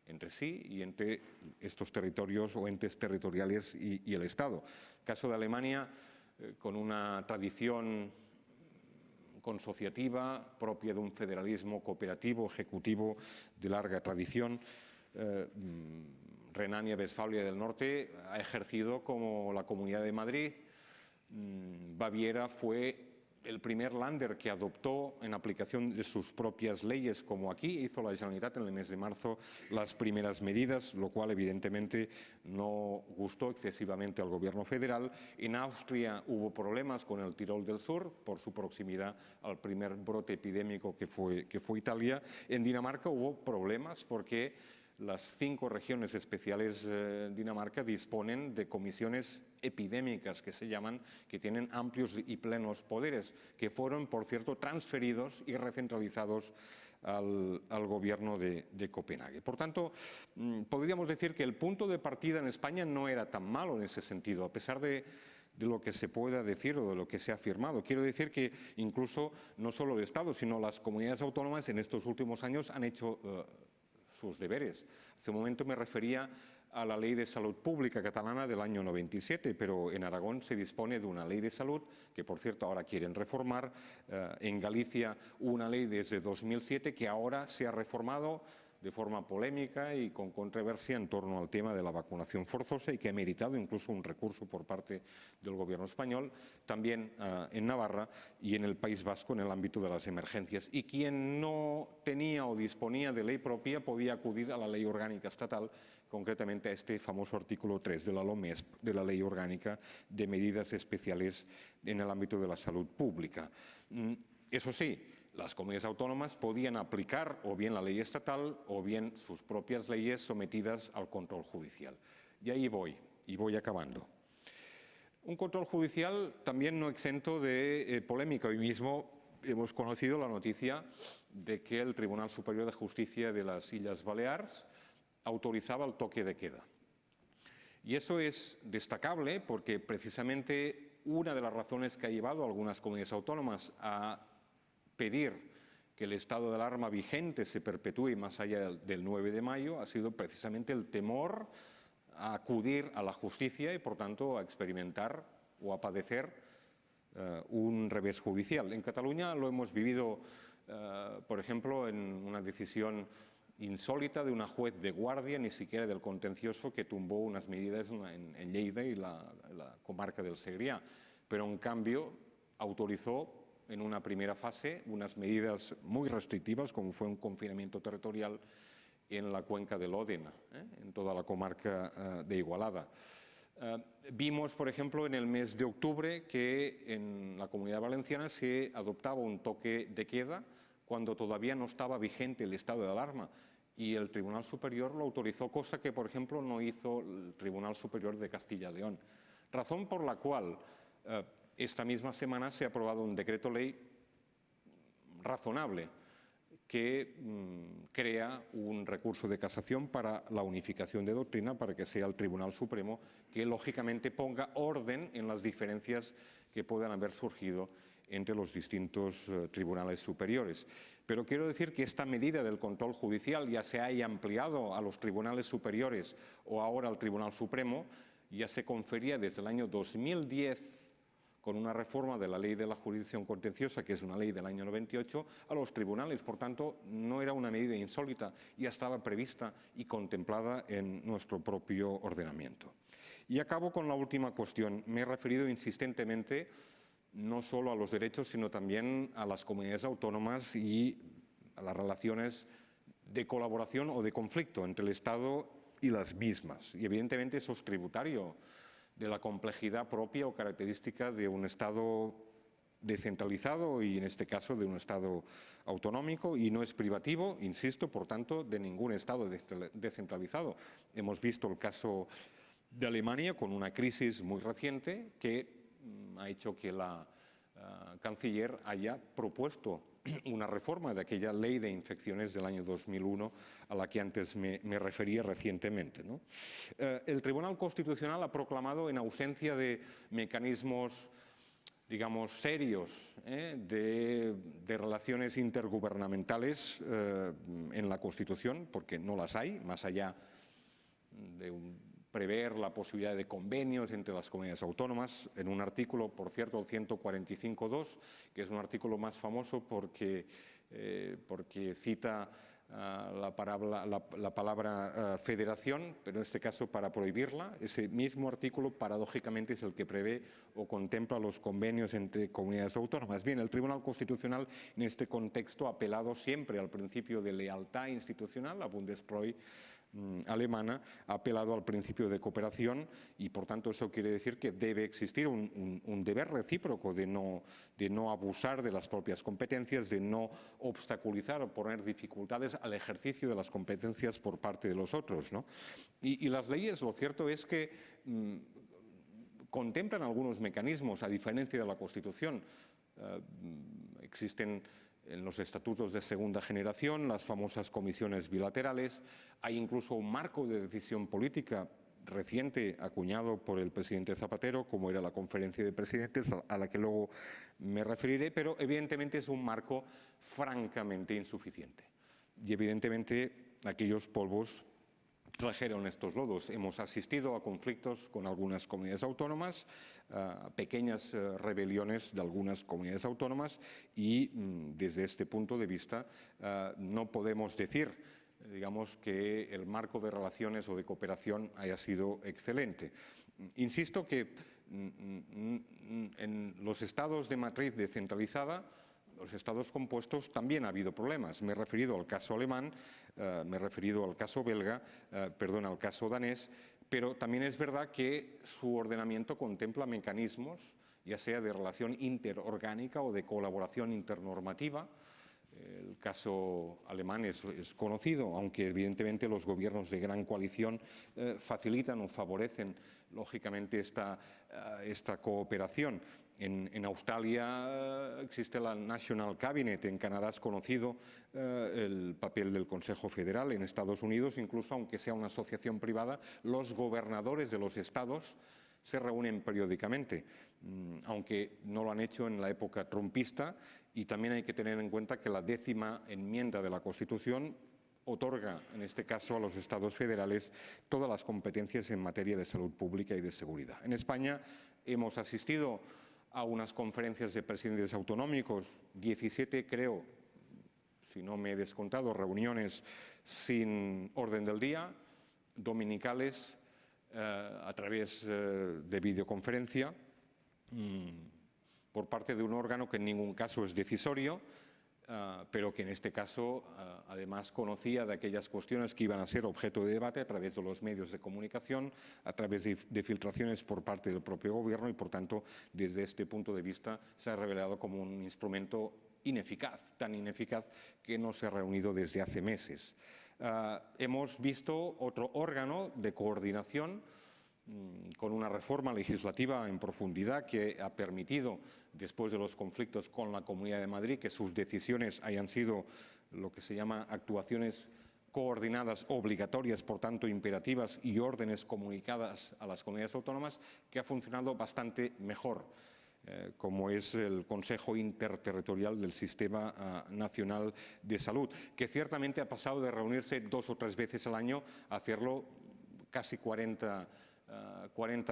entre sí y entre estos territorios o entes territoriales y el Estado. El caso de Alemania, con una tradición consociativa propia de un federalismo cooperativo, ejecutivo de larga tradición, Renania-Westfalia del Norte ha ejercido como la Comunidad de Madrid. Baviera fue el primer Länder que adoptó en aplicación de sus propias leyes, como aquí hizo la Generalitat en el mes de marzo las primeras medidas, lo cual evidentemente no gustó excesivamente al gobierno federal. En Austria hubo problemas con el Tirol del Sur por su proximidad al primer brote epidémico que fue Italia. En Dinamarca hubo problemas porque las 5 regiones especiales de Dinamarca disponen de comisiones epidémicas que se llaman, que tienen amplios y plenos poderes, que fueron, por cierto, transferidos y recentralizados al gobierno de Copenhague. Por tanto, podríamos decir que el punto de partida en España no era tan malo en ese sentido, a pesar de lo que se pueda decir o de lo que se ha afirmado. Quiero decir que incluso no solo el Estado, sino las comunidades autónomas en estos últimos años han hecho sus deberes. Hace un momento me refería a la Ley de Salud Pública catalana del año 97, pero en Aragón se dispone de una ley de salud que, por cierto, ahora quieren reformar. En Galicia una ley desde 2007 que ahora se ha reformado de forma polémica y con controversia en torno al tema de la vacunación forzosa y que ha meritado incluso un recurso por parte del gobierno español, también en Navarra y en el País Vasco en el ámbito de las emergencias. Y quien no tenía o disponía de ley propia podía acudir a la ley orgánica estatal, concretamente a este famoso artículo 3 de la LOMESP, de la Ley Orgánica de Medidas Especiales en el ámbito de la salud pública. Eso sí, las comunidades autónomas podían aplicar o bien la ley estatal o bien sus propias leyes sometidas al control judicial. Y ahí voy acabando. Un control judicial también no exento de polémica. Hoy mismo hemos conocido la noticia de que el Tribunal Superior de Justicia de las Illes Balears autorizaba el toque de queda. Y eso es destacable porque precisamente una de las razones que ha llevado a algunas comunidades autónomas a pedir que el estado de alarma vigente se perpetúe más allá del 9 de mayo ha sido precisamente el temor a acudir a la justicia y, por tanto, a experimentar o a padecer un revés judicial. En Cataluña lo hemos vivido, por ejemplo, en una decisión insólita de una juez de guardia, ni siquiera del contencioso, que tumbó unas medidas en Lleida y la comarca del Segrià, pero en cambio autorizó en una primera fase unas medidas muy restrictivas, como fue un confinamiento territorial en la cuenca del Òdena, en toda la comarca de Igualada. Vimos, por ejemplo, en el mes de octubre que en la Comunidad Valenciana se adoptaba un toque de queda cuando todavía no estaba vigente el estado de alarma, y el Tribunal Superior lo autorizó, cosa que, por ejemplo, no hizo el Tribunal Superior de Castilla y León. Razón por la cual esta misma semana se ha aprobado un decreto ley razonable que crea un recurso de casación para la unificación de doctrina, para que sea el Tribunal Supremo que, lógicamente, ponga orden en las diferencias que puedan haber surgido entre los distintos tribunales superiores. Pero quiero decir que esta medida del control judicial ya se haya ampliado a los tribunales superiores o ahora al Tribunal Supremo, ya se confería desde el año 2010 con una reforma de la Ley de la Jurisdicción Contenciosa, que es una ley del año 98, a los tribunales. Por tanto, no era una medida insólita, ya estaba prevista y contemplada en nuestro propio ordenamiento. Y acabo con la última cuestión. Me he referido insistentemente no solo a los derechos, sino también a las comunidades autónomas y a las relaciones de colaboración o de conflicto entre el Estado y las mismas. Y evidentemente eso es tributario de la complejidad propia o característica de un Estado descentralizado y, en este caso, de un Estado autonómico, y no es privativo, insisto, por tanto, de ningún Estado descentralizado. Hemos visto el caso de Alemania con una crisis muy reciente que ha hecho que la canciller haya propuesto una reforma de aquella ley de infecciones del año 2001 a la que antes me refería recientemente, ¿no? El Tribunal Constitucional ha proclamado, en ausencia de mecanismos, digamos, serios de relaciones intergubernamentales en la Constitución, porque no las hay, más allá de prever la posibilidad de convenios entre las comunidades autónomas, en un artículo, por cierto, el 145.2, que es un artículo más famoso porque cita la palabra federación, pero en este caso para prohibirla. Ese mismo artículo, paradójicamente, es el que prevé o contempla los convenios entre comunidades autónomas. Bien, el Tribunal Constitucional en este contexto ha apelado siempre al principio de lealtad institucional, la Bundespreu alemana ha apelado al principio de cooperación, y por tanto eso quiere decir que debe existir un deber recíproco de no abusar de las propias competencias, de no obstaculizar o poner dificultades al ejercicio de las competencias por parte de los otros, ¿no? Y las leyes, lo cierto es que contemplan algunos mecanismos, a diferencia de la Constitución. Existen en los estatutos de segunda generación las famosas comisiones bilaterales. Hay incluso un marco de decisión política reciente acuñado por el presidente Zapatero, como era la conferencia de presidentes, a la que luego me referiré, pero evidentemente es un marco francamente insuficiente. Y evidentemente aquellos polvos trajeron estos lodos. Hemos asistido a conflictos con algunas comunidades autónomas, a pequeñas rebeliones de algunas comunidades autónomas, y desde este punto de vista no podemos decir, digamos, que el marco de relaciones o de cooperación haya sido excelente. Insisto que en los estados de matriz descentralizada, los estados compuestos, también ha habido problemas. Me he referido al caso alemán, me he referido al caso belga, al caso danés, pero también es verdad que su ordenamiento contempla mecanismos, ya sea de relación interorgánica o de colaboración internormativa, El caso alemán es conocido, aunque evidentemente los gobiernos de gran coalición facilitan o favorecen lógicamente esta cooperación. En Australia existe la National Cabinet, en Canadá es conocido el papel del Consejo Federal, en Estados Unidos, incluso aunque sea una asociación privada, los gobernadores de los estados se reúnen periódicamente, aunque no lo han hecho en la época trumpista, y también hay que tener en cuenta que la 10ª enmienda de la Constitución otorga, en este caso, a los estados federales todas las competencias en materia de salud pública y de seguridad. En España hemos asistido a unas conferencias de presidentes autonómicos, 17 creo, si no me he descontado, reuniones sin orden del día, dominicales, a través de videoconferencia, por parte de un órgano que en ningún caso es decisorio, pero que en este caso además conocía de aquellas cuestiones que iban a ser objeto de debate a través de los medios de comunicación, a través de filtraciones por parte del propio gobierno, y por tanto desde este punto de vista se ha revelado como un instrumento ineficaz, tan ineficaz que no se ha reunido desde hace meses. Hemos visto otro órgano de coordinación con una reforma legislativa en profundidad que ha permitido, después de los conflictos con la Comunidad de Madrid, que sus decisiones hayan sido lo que se llama actuaciones coordinadas obligatorias, por tanto imperativas, y órdenes comunicadas a las comunidades autónomas, que ha funcionado bastante mejor, como es el Consejo Interterritorial del Sistema Nacional de Salud, que ciertamente ha pasado de reunirse 2 o 3 veces al año a hacerlo casi 40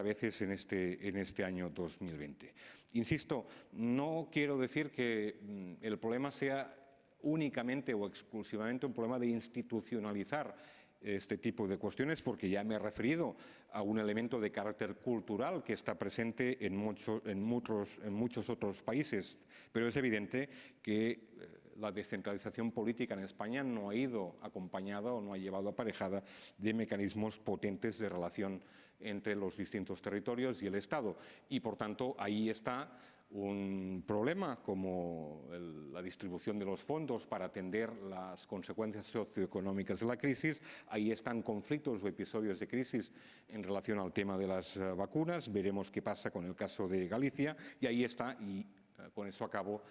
veces en este año 2020. Insisto, no quiero decir que el problema sea únicamente o exclusivamente un problema de institucionalizar este tipo de cuestiones, porque ya me he referido a un elemento de carácter cultural que está presente en muchos otros países, pero es evidente que la descentralización política en España no ha ido acompañada o no ha llevado aparejada de mecanismos potentes de relación entre los distintos territorios y el Estado. Y, por tanto, ahí está un problema como la distribución de los fondos para atender las consecuencias socioeconómicas de la crisis. Ahí están conflictos o episodios de crisis en relación al tema de las vacunas. Veremos qué pasa con el caso de Galicia. Y ahí está, y con eso acabo,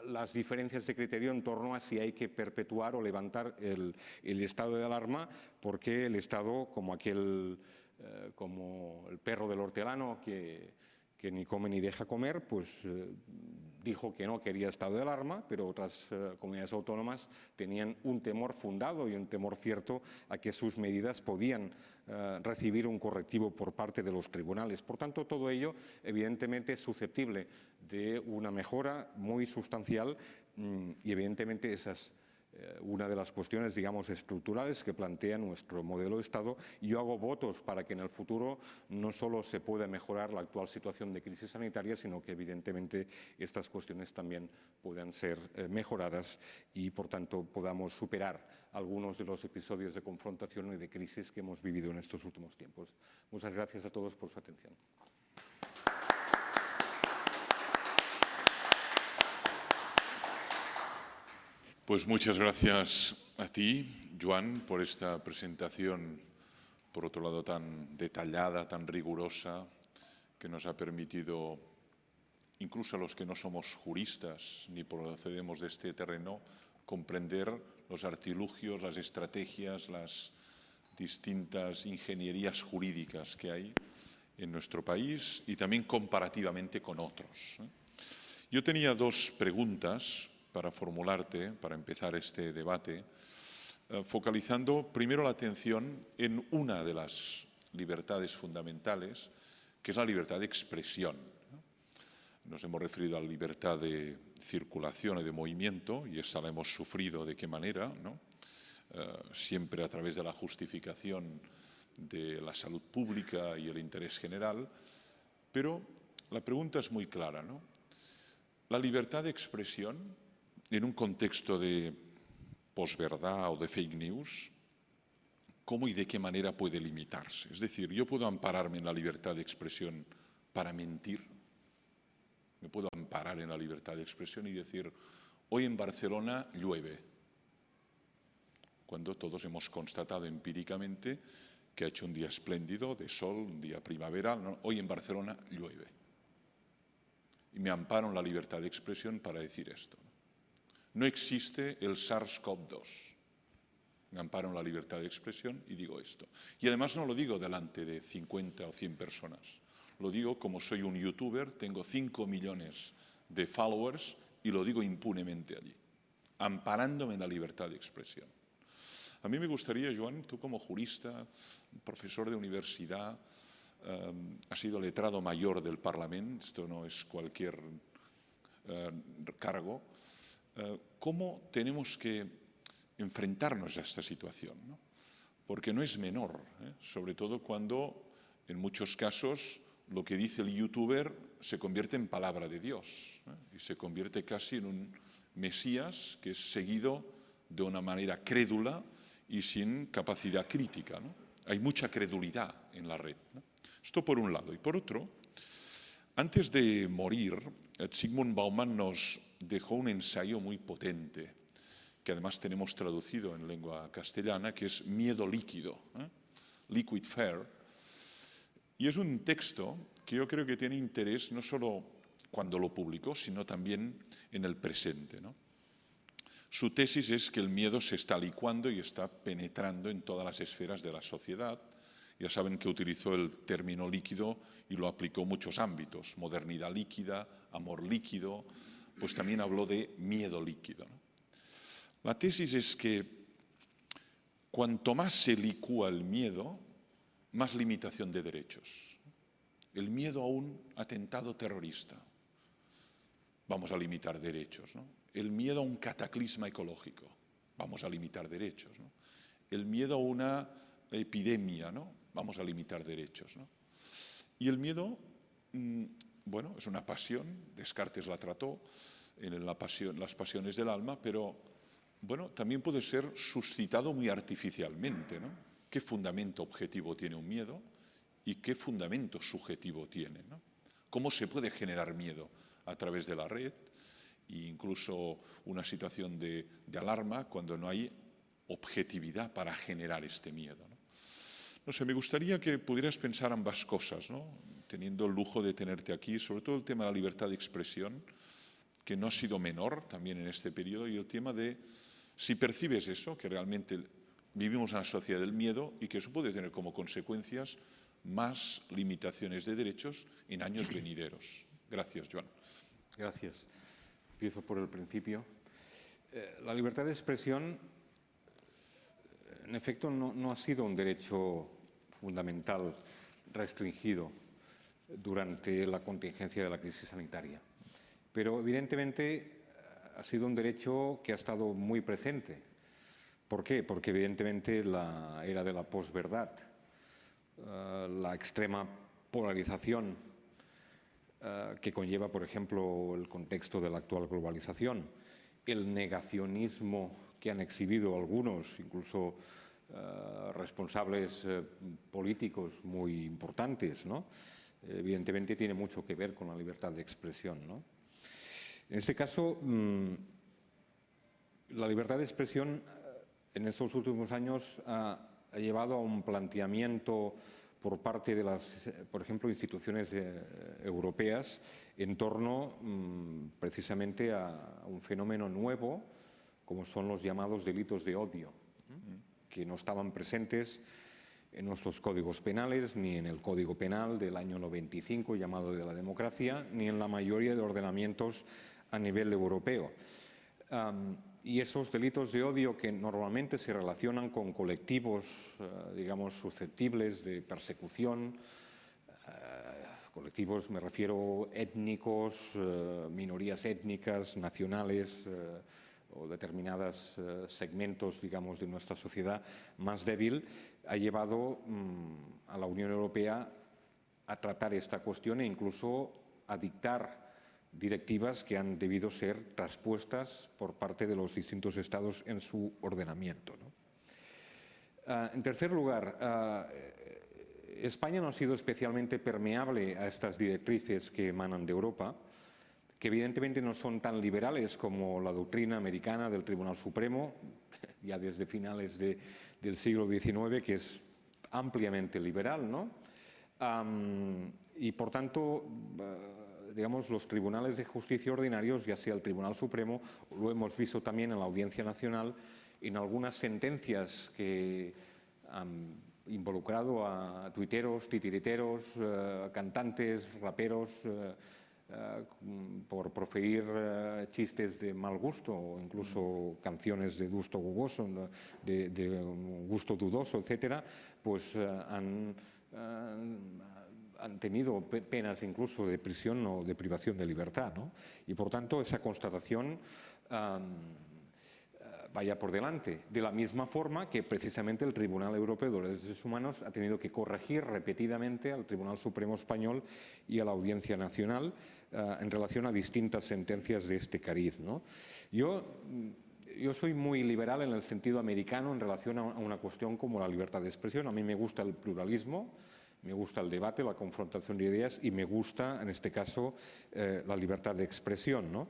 las diferencias de criterio en torno a si hay que perpetuar o levantar el estado de alarma, porque el Estado, como el perro del hortelano que ni come ni deja comer, pues dijo que no quería estado de alarma, pero otras comunidades autónomas tenían un temor fundado y un temor cierto a que sus medidas podían recibir un correctivo por parte de los tribunales. Por tanto, todo ello evidentemente es susceptible de una mejora muy sustancial y evidentemente esas una de las cuestiones, digamos, estructurales que plantea nuestro modelo de Estado. Y yo hago votos para que en el futuro no solo se pueda mejorar la actual situación de crisis sanitaria, sino que evidentemente estas cuestiones también puedan ser mejoradas y, por tanto, podamos superar algunos de los episodios de confrontación y de crisis que hemos vivido en estos últimos tiempos. Muchas gracias a todos por su atención. Pues muchas gracias a ti, Joan, por esta presentación, por otro lado, tan detallada, tan rigurosa, que nos ha permitido, incluso a los que no somos juristas ni procedemos de este terreno, comprender los artilugios, las estrategias, las distintas ingenierías jurídicas que hay en nuestro país y también comparativamente con otros. Yo tenía 2 preguntas para formularte, para empezar este debate, focalizando primero la atención en una de las libertades fundamentales, que es la libertad de expresión. Nos hemos referido a la libertad de circulación y de movimiento, y esa la hemos sufrido de qué manera, ¿no? Siempre a través de la justificación de la salud pública y el interés general, pero la pregunta es muy clara, ¿no? La libertad de expresión, en un contexto de posverdad o de fake news, ¿cómo y de qué manera puede limitarse? Es decir, ¿yo puedo ampararme en la libertad de expresión para mentir? ¿Me puedo amparar en la libertad de expresión y decir, hoy en Barcelona llueve, cuando todos hemos constatado empíricamente que ha hecho un día espléndido, de sol, un día primaveral. ¿No? Hoy en Barcelona llueve. Y me amparo en la libertad de expresión para decir esto. No existe el SARS-CoV-2. Me amparo en la libertad de expresión y digo esto. Y además no lo digo delante de 50 o 100 personas. Lo digo como soy un youtuber, tengo 5 millones de followers y lo digo impunemente allí, amparándome en la libertad de expresión. A mí me gustaría, Joan, tú como jurista, profesor de universidad, has sido letrado mayor del Parlamento, esto no es cualquier cargo, ¿cómo tenemos que enfrentarnos a esta situación? ¿No? Porque no es menor, sobre todo cuando en muchos casos lo que dice el youtuber se convierte en palabra de Dios y se convierte casi en un Mesías que es seguido de una manera crédula y sin capacidad crítica. ¿No? Hay mucha credulidad en la red. ¿No? Esto por un lado. Y por otro, antes de morir, Zygmunt Bauman nos dejó un ensayo muy potente, que además tenemos traducido en lengua castellana, que es Miedo líquido, Liquid Fear. Y es un texto que yo creo que tiene interés no solo cuando lo publicó, sino también en el presente, ¿no? Su tesis es que el miedo se está licuando y está penetrando en todas las esferas de la sociedad. Ya saben que utilizó el término líquido y lo aplicó en muchos ámbitos. Modernidad líquida, amor líquido, pues también habló de miedo líquido, ¿no? La tesis es que cuanto más se licúa el miedo, más limitación de derechos. El miedo a un atentado terrorista, vamos a limitar derechos, ¿no? El miedo a un cataclisma ecológico, vamos a limitar derechos, ¿no? El miedo a una epidemia, ¿no? Vamos a limitar derechos, ¿no? Y el miedo, bueno, es una pasión, Descartes la trató en las pasiones del alma, pero bueno, también puede ser suscitado muy artificialmente, ¿no? ¿Qué fundamento objetivo tiene un miedo y qué fundamento subjetivo tiene, ¿no? ¿Cómo se puede generar miedo a través de la red? E incluso una situación de alarma cuando no hay objetividad para generar este miedo, ¿no? No sé, me gustaría que pudieras pensar ambas cosas, ¿no? Teniendo el lujo de tenerte aquí, sobre todo el tema de la libertad de expresión, que no ha sido menor también en este periodo, y el tema de si percibes eso, que realmente vivimos en una sociedad del miedo y que eso puede tener como consecuencias más limitaciones de derechos en años venideros. Gracias, Joan. Gracias. Empiezo por el principio. La libertad de expresión, en efecto, no ha sido un derecho fundamental restringido durante la contingencia de la crisis sanitaria. Pero, evidentemente, ha sido un derecho que ha estado muy presente. ¿Por qué? Porque, evidentemente, la era de la posverdad, la extrema polarización que conlleva, por ejemplo, el contexto de la actual globalización, el negacionismo que han exhibido algunos, incluso responsables políticos muy importantes, ¿no? Evidentemente tiene mucho que ver con la libertad de expresión, ¿no? En este caso, la libertad de expresión en estos últimos años ha llevado a un planteamiento por parte de las, por ejemplo, instituciones europeas en torno precisamente a un fenómeno nuevo, como son los llamados delitos de odio, que no estaban presentes en nuestros códigos penales, ni en el Código Penal del año 95, llamado de la democracia, ni en la mayoría de ordenamientos a nivel europeo. Y esos delitos de odio que normalmente se relacionan con colectivos, digamos, susceptibles de persecución, colectivos, me refiero, étnicos, minorías étnicas, nacionales o determinados segmentos, digamos, de nuestra sociedad más débil, ha llevado a la Unión Europea a tratar esta cuestión e incluso a dictar directivas que han debido ser traspuestas por parte de los distintos estados en su ordenamiento, ¿no? En tercer lugar, España no ha sido especialmente permeable a estas directrices que emanan de Europa, que evidentemente no son tan liberales como la doctrina americana del Tribunal Supremo, ya desde finales del siglo XIX, que es ampliamente liberal, ¿no? Y por tanto, digamos, los tribunales de justicia ordinarios, ya sea el Tribunal Supremo, lo hemos visto también en la Audiencia Nacional, en algunas sentencias que han involucrado a tuiteros, titiriteros, cantantes, raperos, por proferir chistes de mal gusto o incluso canciones de gusto dudoso, de gusto dudoso, etcétera, pues han tenido penas incluso de prisión o de privación de libertad, ¿no? Y por tanto esa constatación vaya por delante, de la misma forma que precisamente el Tribunal Europeo de los Derechos Humanos ha tenido que corregir repetidamente al Tribunal Supremo Español y a la Audiencia Nacional en relación a distintas sentencias de este cariz, ¿no? Yo soy muy liberal en el sentido americano en relación a una cuestión como la libertad de expresión. A mí me gusta el pluralismo, me gusta el debate, la confrontación de ideas y me gusta, en este caso, la libertad de expresión, ¿no?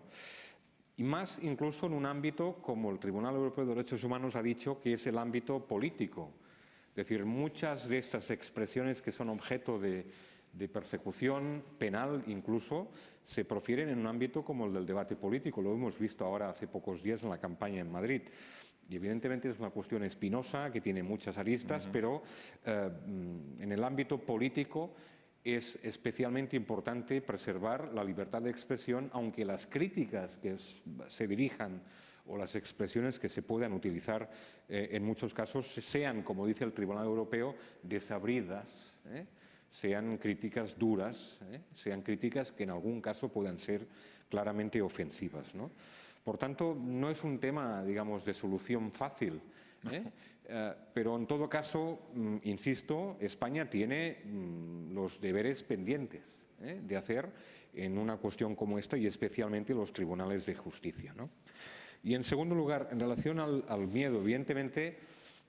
Y más incluso en un ámbito como el Tribunal Europeo de Derechos Humanos ha dicho que es el ámbito político. Es decir, muchas de estas expresiones que son objeto de persecución penal incluso se profieren en un ámbito como el del debate político. Lo hemos visto ahora hace pocos días en la campaña en Madrid. Y evidentemente es una cuestión espinosa que tiene muchas aristas, pero en el ámbito político es especialmente importante preservar la libertad de expresión, aunque las críticas que se dirijan o las expresiones que se puedan utilizar en muchos casos sean, como dice el Tribunal Europeo, desabridas, sean críticas duras, sean críticas que en algún caso puedan ser claramente ofensivas, ¿no? Por tanto, no es un tema, digamos, de solución fácil, pero en todo caso, insisto, España tiene los deberes pendientes de hacer en una cuestión como esta y especialmente los tribunales de justicia, ¿no? Y en segundo lugar, en relación al miedo, evidentemente,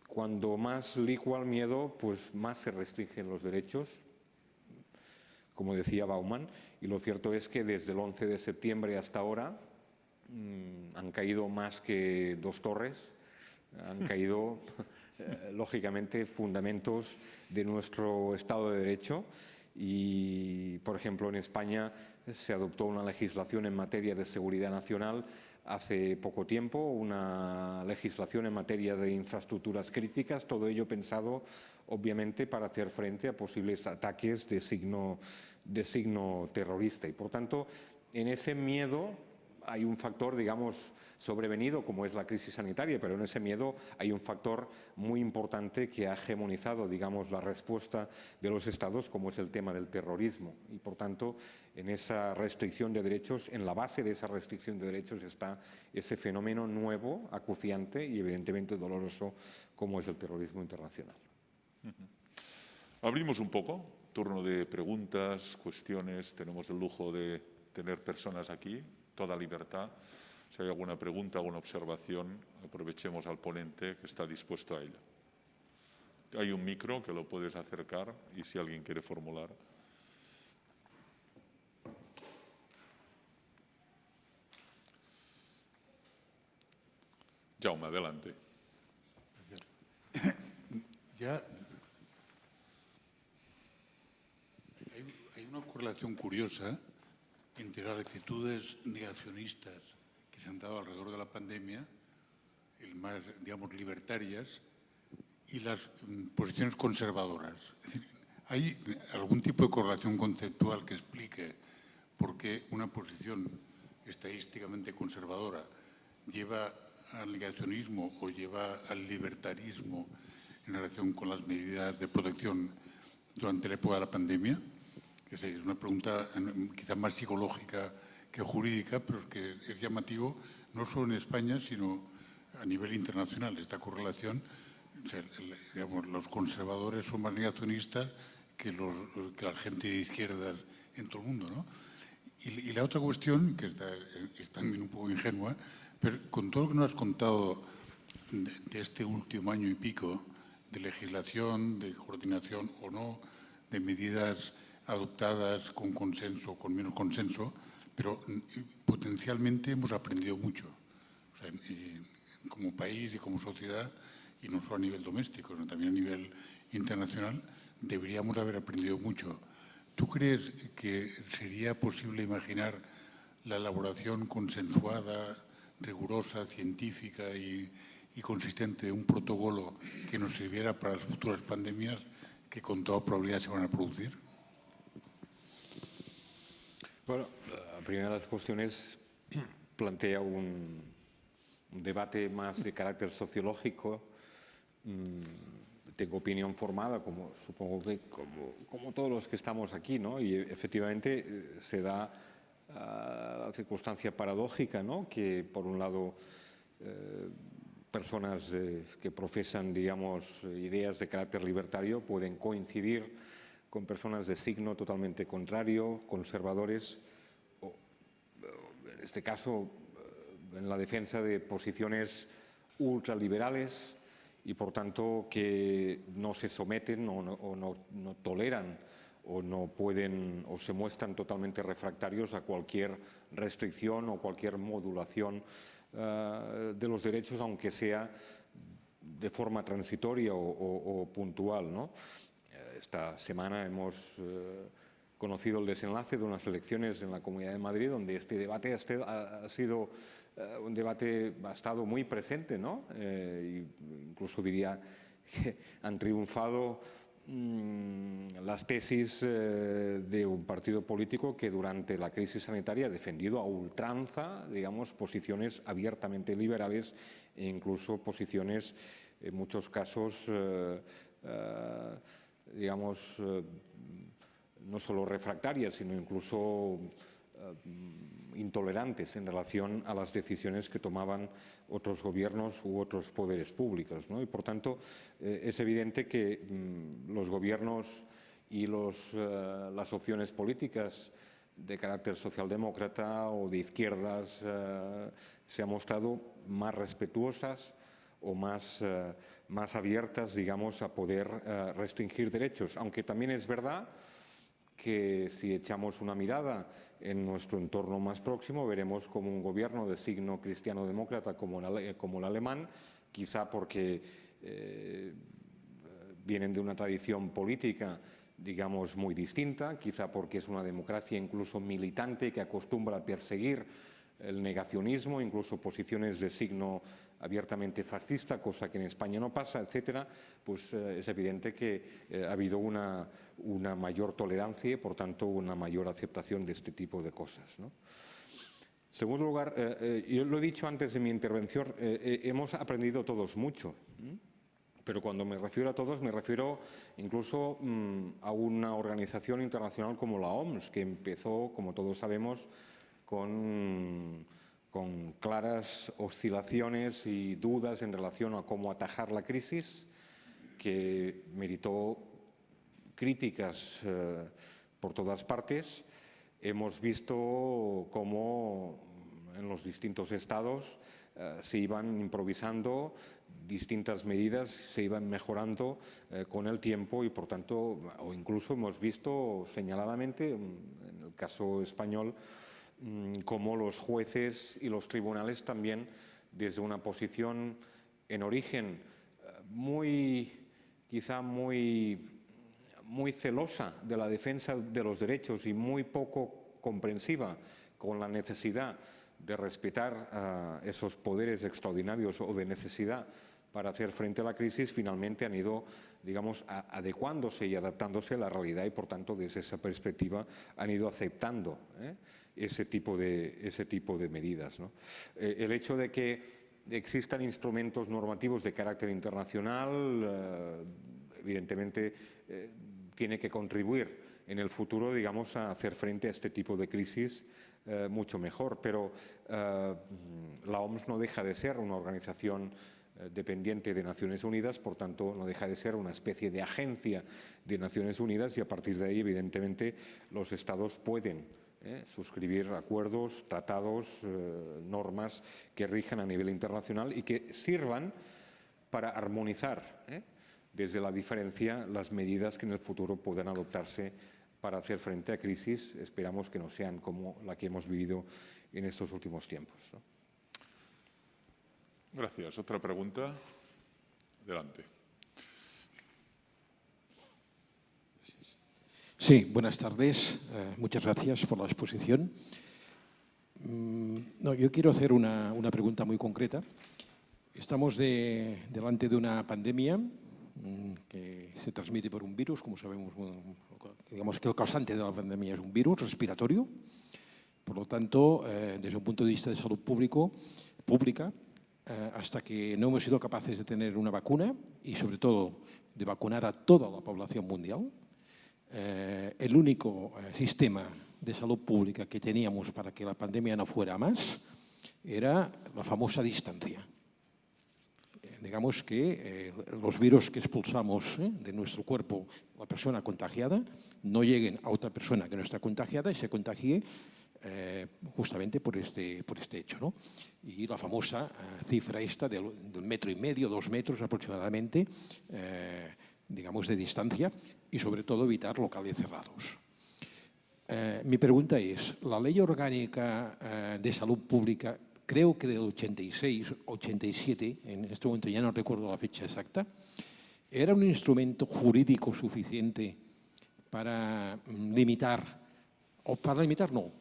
cuando más licua el miedo, pues más se restringen los derechos, como decía Bauman, y lo cierto es que desde el 11 de septiembre hasta ahora han caído más que 2 torres, han caído, lógicamente, fundamentos de nuestro Estado de Derecho y, por ejemplo, en España se adoptó una legislación en materia de seguridad nacional hace poco tiempo, una legislación en materia de infraestructuras críticas, todo ello pensado, obviamente, para hacer frente a posibles ataques de signo terrorista. Y, por tanto, en ese miedo hay un factor, digamos, sobrevenido, como es la crisis sanitaria, pero en ese miedo hay un factor muy importante que ha hegemonizado, digamos, la respuesta de los Estados, como es el tema del terrorismo. Y, por tanto, en esa restricción de derechos, en la base de esa restricción de derechos está ese fenómeno nuevo, acuciante y, evidentemente, doloroso, como es el terrorismo internacional. Abrimos un poco, turno de preguntas, cuestiones. Tenemos el lujo de tener personas aquí, toda libertad. Si hay alguna pregunta, alguna observación, aprovechemos al ponente que está dispuesto a ello. Hay un micro que lo puedes acercar y si alguien quiere formular. Jaume, adelante. Ya hay una correlación curiosa entre las actitudes negacionistas que se han dado alrededor de la pandemia, el más, digamos, libertarias, y las posiciones conservadoras. Es decir, ¿hay algún tipo de correlación conceptual que explique por qué una posición estadísticamente conservadora lleva al negacionismo o lleva al libertarismo en relación con las medidas de protección durante la época de la pandemia? Es una pregunta quizá más psicológica que jurídica, pero es que es llamativo no solo en España, sino a nivel internacional. Esta correlación, o sea, digamos, los conservadores son más negacionistas que la gente de izquierdas en todo el mundo, ¿no? Y la otra cuestión, que es también un poco ingenua, pero con todo lo que nos has contado de este último año y pico de legislación, de coordinación o no, de medidas adoptadas con consenso o con menos consenso, pero potencialmente hemos aprendido mucho, o sea, como país y como sociedad, y no solo a nivel doméstico, sino también a nivel internacional, deberíamos haber aprendido mucho. ¿Tú crees que sería posible imaginar la elaboración consensuada, rigurosa, científica y consistente de un protocolo que nos sirviera para las futuras pandemias que con toda probabilidad se van a producir? Bueno, la primera de las cuestiones plantea un debate más de carácter sociológico. Tengo opinión formada, como supongo que como todos los que estamos aquí, ¿no? Y efectivamente se da la circunstancia paradójica, ¿no? Que por un lado personas que profesan, digamos, ideas de carácter libertario pueden coincidir con personas de signo totalmente contrario, conservadores, o en este caso en la defensa de posiciones ultraliberales y por tanto que no se someten o no toleran o no pueden o se muestran totalmente refractarios a cualquier restricción o cualquier modulación de los derechos, aunque sea de forma transitoria o puntual, ¿no? Esta semana hemos conocido el desenlace de unas elecciones en la Comunidad de Madrid donde este debate ha sido un debate ha estado muy presente, ¿no? Incluso diría que han triunfado las tesis de un partido político que durante la crisis sanitaria ha defendido a ultranza, digamos, posiciones abiertamente liberales e incluso posiciones, en muchos casos, digamos, no solo refractarias, sino incluso intolerantes en relación a las decisiones que tomaban otros gobiernos u otros poderes públicos, ¿no? Y por tanto es evidente que los gobiernos y las opciones políticas de carácter socialdemócrata o de izquierdas se han mostrado más respetuosas o más abiertas, digamos, a poder restringir derechos, aunque también es verdad que si echamos una mirada en nuestro entorno más próximo veremos como un gobierno de signo cristiano-demócrata como el alemán, quizá porque vienen de una tradición política, digamos, muy distinta, quizá porque es una democracia incluso militante que acostumbra a perseguir el negacionismo, incluso posiciones de signo abiertamente fascista, cosa que en España no pasa, etcétera, pues es evidente que ha habido una mayor tolerancia y, por tanto, una mayor aceptación de este tipo de cosas, ¿no? En segundo lugar, yo lo he dicho antes en mi intervención, hemos aprendido todos mucho, pero cuando me refiero a todos me refiero incluso a una organización internacional como la OMS, que empezó, como todos sabemos, con claras oscilaciones y dudas en relación a cómo atajar la crisis, que meritó críticas por todas partes. Hemos visto cómo en los distintos estados se iban improvisando distintas medidas, se iban mejorando con el tiempo y, por tanto, o incluso hemos visto señaladamente, en el caso español, cómo los jueces y los tribunales también, desde una posición en origen quizá muy celosa de la defensa de los derechos y muy poco comprensiva con la necesidad de respetar esos poderes extraordinarios o de necesidad para hacer frente a la crisis, finalmente han ido, digamos, adecuándose y adaptándose a la realidad y, por tanto, desde esa perspectiva han ido aceptando ese tipo de medidas, ¿no? El hecho de que existan instrumentos normativos de carácter internacional, evidentemente, tiene que contribuir en el futuro, digamos, a hacer frente a este tipo de crisis mucho mejor. Pero la OMS no deja de ser una organización dependiente de Naciones Unidas, por tanto, no deja de ser una especie de agencia de Naciones Unidas y a partir de ahí, evidentemente, los Estados pueden suscribir acuerdos, tratados, normas que rijan a nivel internacional y que sirvan para armonizar desde la diferencia las medidas que en el futuro puedan adoptarse para hacer frente a crisis, esperamos que no sean como la que hemos vivido en estos últimos tiempos, ¿no? Gracias. Otra pregunta. Adelante. Sí, buenas tardes. Muchas gracias por la exposición. Yo quiero hacer una pregunta muy concreta. Estamos delante de una pandemia que se transmite por un virus, como sabemos, digamos que el causante de la pandemia es un virus respiratorio. Por lo tanto, desde un punto de vista de salud pública, hasta que no hemos sido capaces de tener una vacuna y, sobre todo, de vacunar a toda la población mundial, el único sistema de salud pública que teníamos para que la pandemia no fuera más era la famosa distancia. Digamos que los virus que expulsamos de nuestro cuerpo, la persona contagiada, no lleguen a otra persona que no está contagiada y se contagie justamente por este hecho, ¿no? Y la famosa cifra esta del 1,5 metros, 2 metros aproximadamente, digamos, de distancia, y sobre todo evitar locales cerrados. Mi pregunta es, la Ley Orgánica de Salud Pública, creo que del 86, 87, en este momento ya no recuerdo la fecha exacta, ¿era un instrumento jurídico suficiente para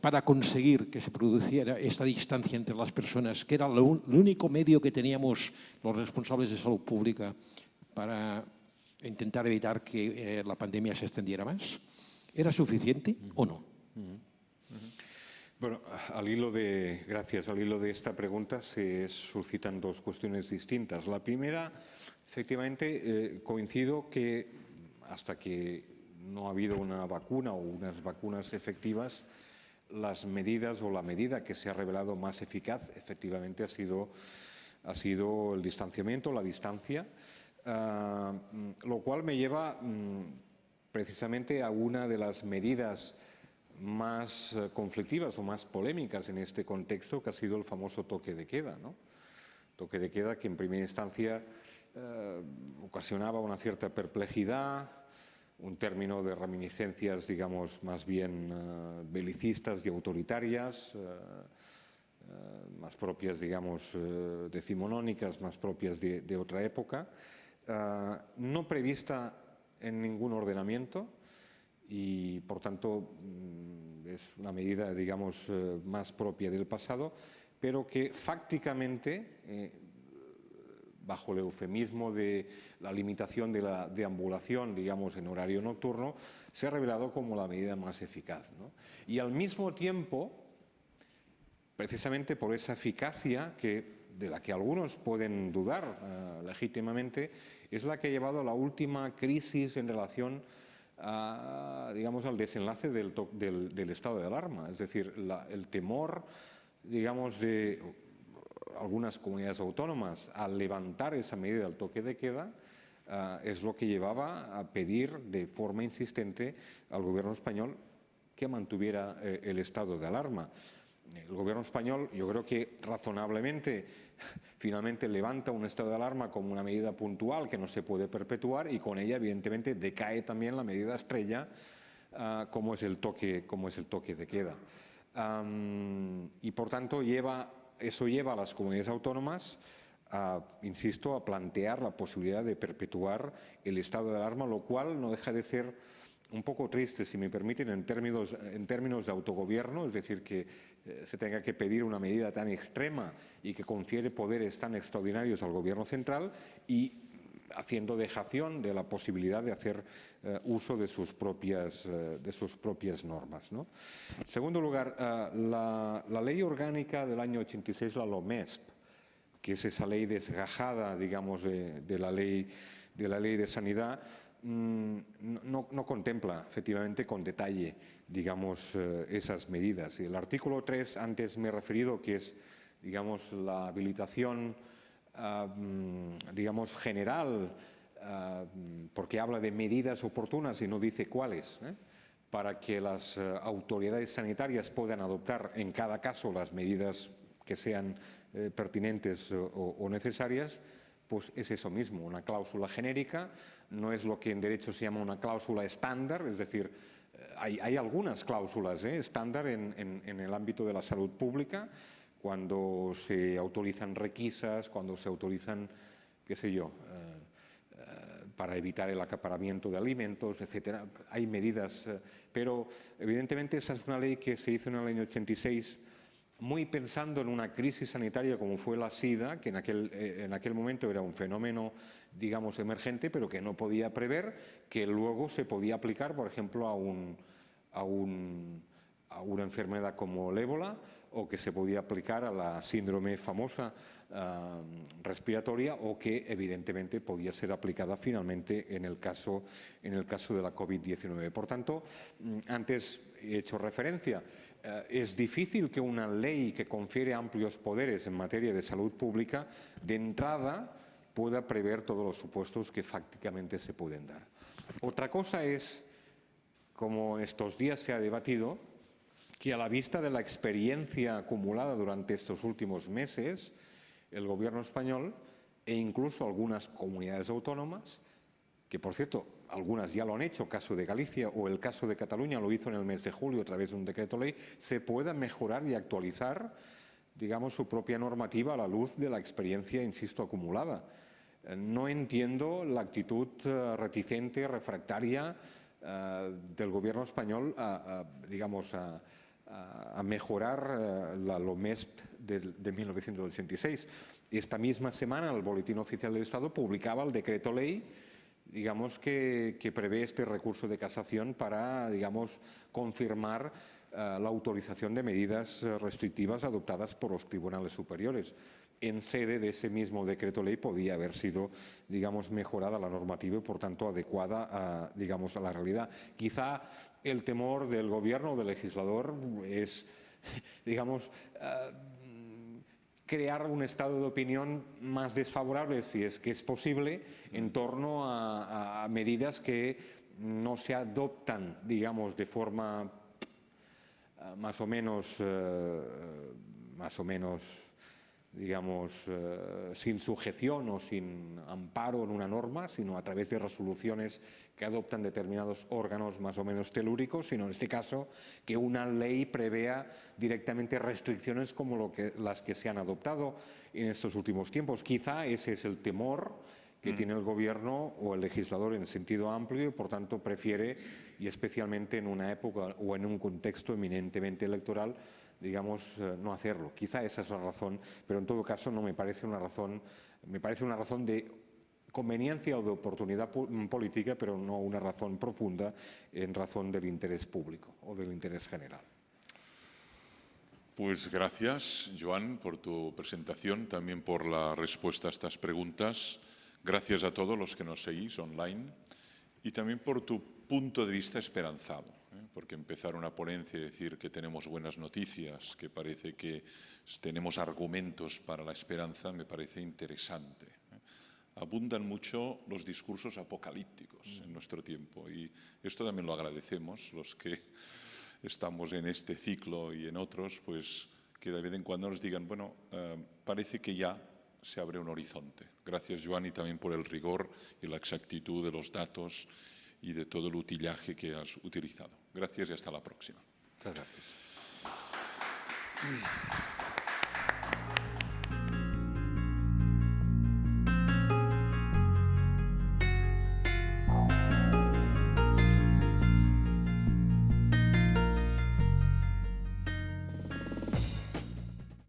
para conseguir que se produciera esta distancia entre las personas, que era el único medio que teníamos los responsables de salud pública para intentar evitar que la pandemia se extendiera más? ¿Era suficiente o no? Bueno, gracias. Al hilo de esta pregunta se suscitan dos cuestiones distintas. La primera, efectivamente, coincido que hasta que no ha habido una vacuna o unas vacunas efectivas, las medidas o la medida que se ha revelado más eficaz, efectivamente, ha sido el distanciamiento, la distancia, lo cual me lleva precisamente a una de las medidas más conflictivas o más polémicas en este contexto, que ha sido el famoso toque de queda, ¿no? Toque de queda que en primera instancia ocasionaba una cierta perplejidad, un término de reminiscencias, digamos, más bien belicistas y autoritarias, más propias, digamos, decimonónicas, más propias de otra época, no prevista en ningún ordenamiento y, por tanto, es una medida, digamos, más propia del pasado, pero que fácticamente, bajo el eufemismo de la limitación de la deambulación, digamos, en horario nocturno, se ha revelado como la medida más eficaz, ¿no? Y al mismo tiempo, precisamente por esa eficacia de la que algunos pueden dudar legítimamente, es la que ha llevado a la última crisis en relación digamos, al desenlace del estado de alarma. Es decir, el temor, digamos, de algunas comunidades autónomas al levantar esa medida del toque de queda es lo que llevaba a pedir de forma insistente al gobierno español que mantuviera el estado de alarma. El gobierno español, yo creo que razonablemente, finalmente levanta un estado de alarma como una medida puntual que no se puede perpetuar y con ella, evidentemente, decae también la medida estrella como es el toque de queda. Y, por tanto, eso lleva a las comunidades autónomas insisto, a plantear la posibilidad de perpetuar el estado de alarma, lo cual no deja de ser un poco triste, si me permiten, en términos de autogobierno, es decir, que se tenga que pedir una medida tan extrema y que confiere poderes tan extraordinarios al gobierno central y haciendo dejación de la posibilidad de hacer uso de sus propias normas, ¿no? En segundo lugar, la ley orgánica del año 86, la LOMESP, que es esa ley desgajada, digamos, de la ley de sanidad, no contempla efectivamente con detalle, digamos, esas medidas. El artículo 3, antes me he referido, que es, digamos, la habilitación, digamos, general, porque habla de medidas oportunas y no dice cuáles, para que las autoridades sanitarias puedan adoptar en cada caso las medidas que sean pertinentes o necesarias, pues es eso mismo, una cláusula genérica, no es lo que en derecho se llama una cláusula estándar, es decir, Hay algunas cláusulas estándar en el ámbito de la salud pública, cuando se autorizan requisas, cuando se autorizan, qué sé yo, para evitar el acaparamiento de alimentos, etcétera. Hay medidas, pero evidentemente esa es una ley que se hizo en el año 86 muy pensando en una crisis sanitaria como fue la SIDA, que en aquel momento era un fenómeno, digamos, emergente, pero que no podía prever, que luego se podía aplicar, por ejemplo, a una enfermedad como el ébola, o que se podía aplicar a la síndrome famosa respiratoria, o que evidentemente podía ser aplicada finalmente en el caso de la COVID-19. Por tanto, antes he hecho referencia, es difícil que una ley que confiere amplios poderes en materia de salud pública, de entrada, pueda prever todos los supuestos que fácticamente se pueden dar. Otra cosa es, como estos días se ha debatido, que a la vista de la experiencia acumulada durante estos últimos meses, el Gobierno español e incluso algunas comunidades autónomas, que por cierto, algunas ya lo han hecho, caso de Galicia, o el caso de Cataluña lo hizo en el mes de julio a través de un decreto ley, se pueda mejorar y actualizar, digamos, su propia normativa a la luz de la experiencia, insisto, acumulada. No entiendo la actitud reticente, refractaria del Gobierno español a mejorar la LOMEST de 1986. Esta misma semana el Boletín Oficial del Estado publicaba el decreto ley, digamos, que prevé este recurso de casación para, digamos, confirmar la autorización de medidas restrictivas adoptadas por los tribunales superiores. En sede de ese mismo decreto ley podía haber sido, digamos, mejorada la normativa y, por tanto, adecuada a, digamos, a la realidad. Quizá el temor del Gobierno o del legislador es, digamos, crear un estado de opinión más desfavorable, si es que es posible, en torno a medidas que no se adoptan, digamos, de forma más o menos, digamos, sin sujeción o sin amparo en una norma, sino a través de resoluciones que adoptan determinados órganos más o menos telúricos, sino en este caso que una ley prevea directamente restricciones como las que se han adoptado en estos últimos tiempos. Quizá ese es el temor que tiene el Gobierno o el legislador en sentido amplio y, por tanto, prefiere, y especialmente en una época o en un contexto eminentemente electoral, digamos, no hacerlo. Quizá esa es la razón, pero en todo caso no me parece una razón, me parece una razón de conveniencia o de oportunidad política, pero no una razón profunda en razón del interés público o del interés general. Pues gracias, Joan, por tu presentación, también por la respuesta a estas preguntas. Gracias a todos los que nos seguís online y también por tu punto de vista esperanzado, porque empezar una ponencia y decir que tenemos buenas noticias, que parece que tenemos argumentos para la esperanza, me parece interesante. Abundan mucho los discursos apocalípticos en nuestro tiempo y esto también lo agradecemos, los que estamos en este ciclo y en otros, pues que de vez en cuando nos digan, bueno, parece que ya se abre un horizonte. Gracias, Joan, y también por el rigor y la exactitud de los datos y de todo el utillaje que has utilizado. Gracias y hasta la próxima. Muchas gracias.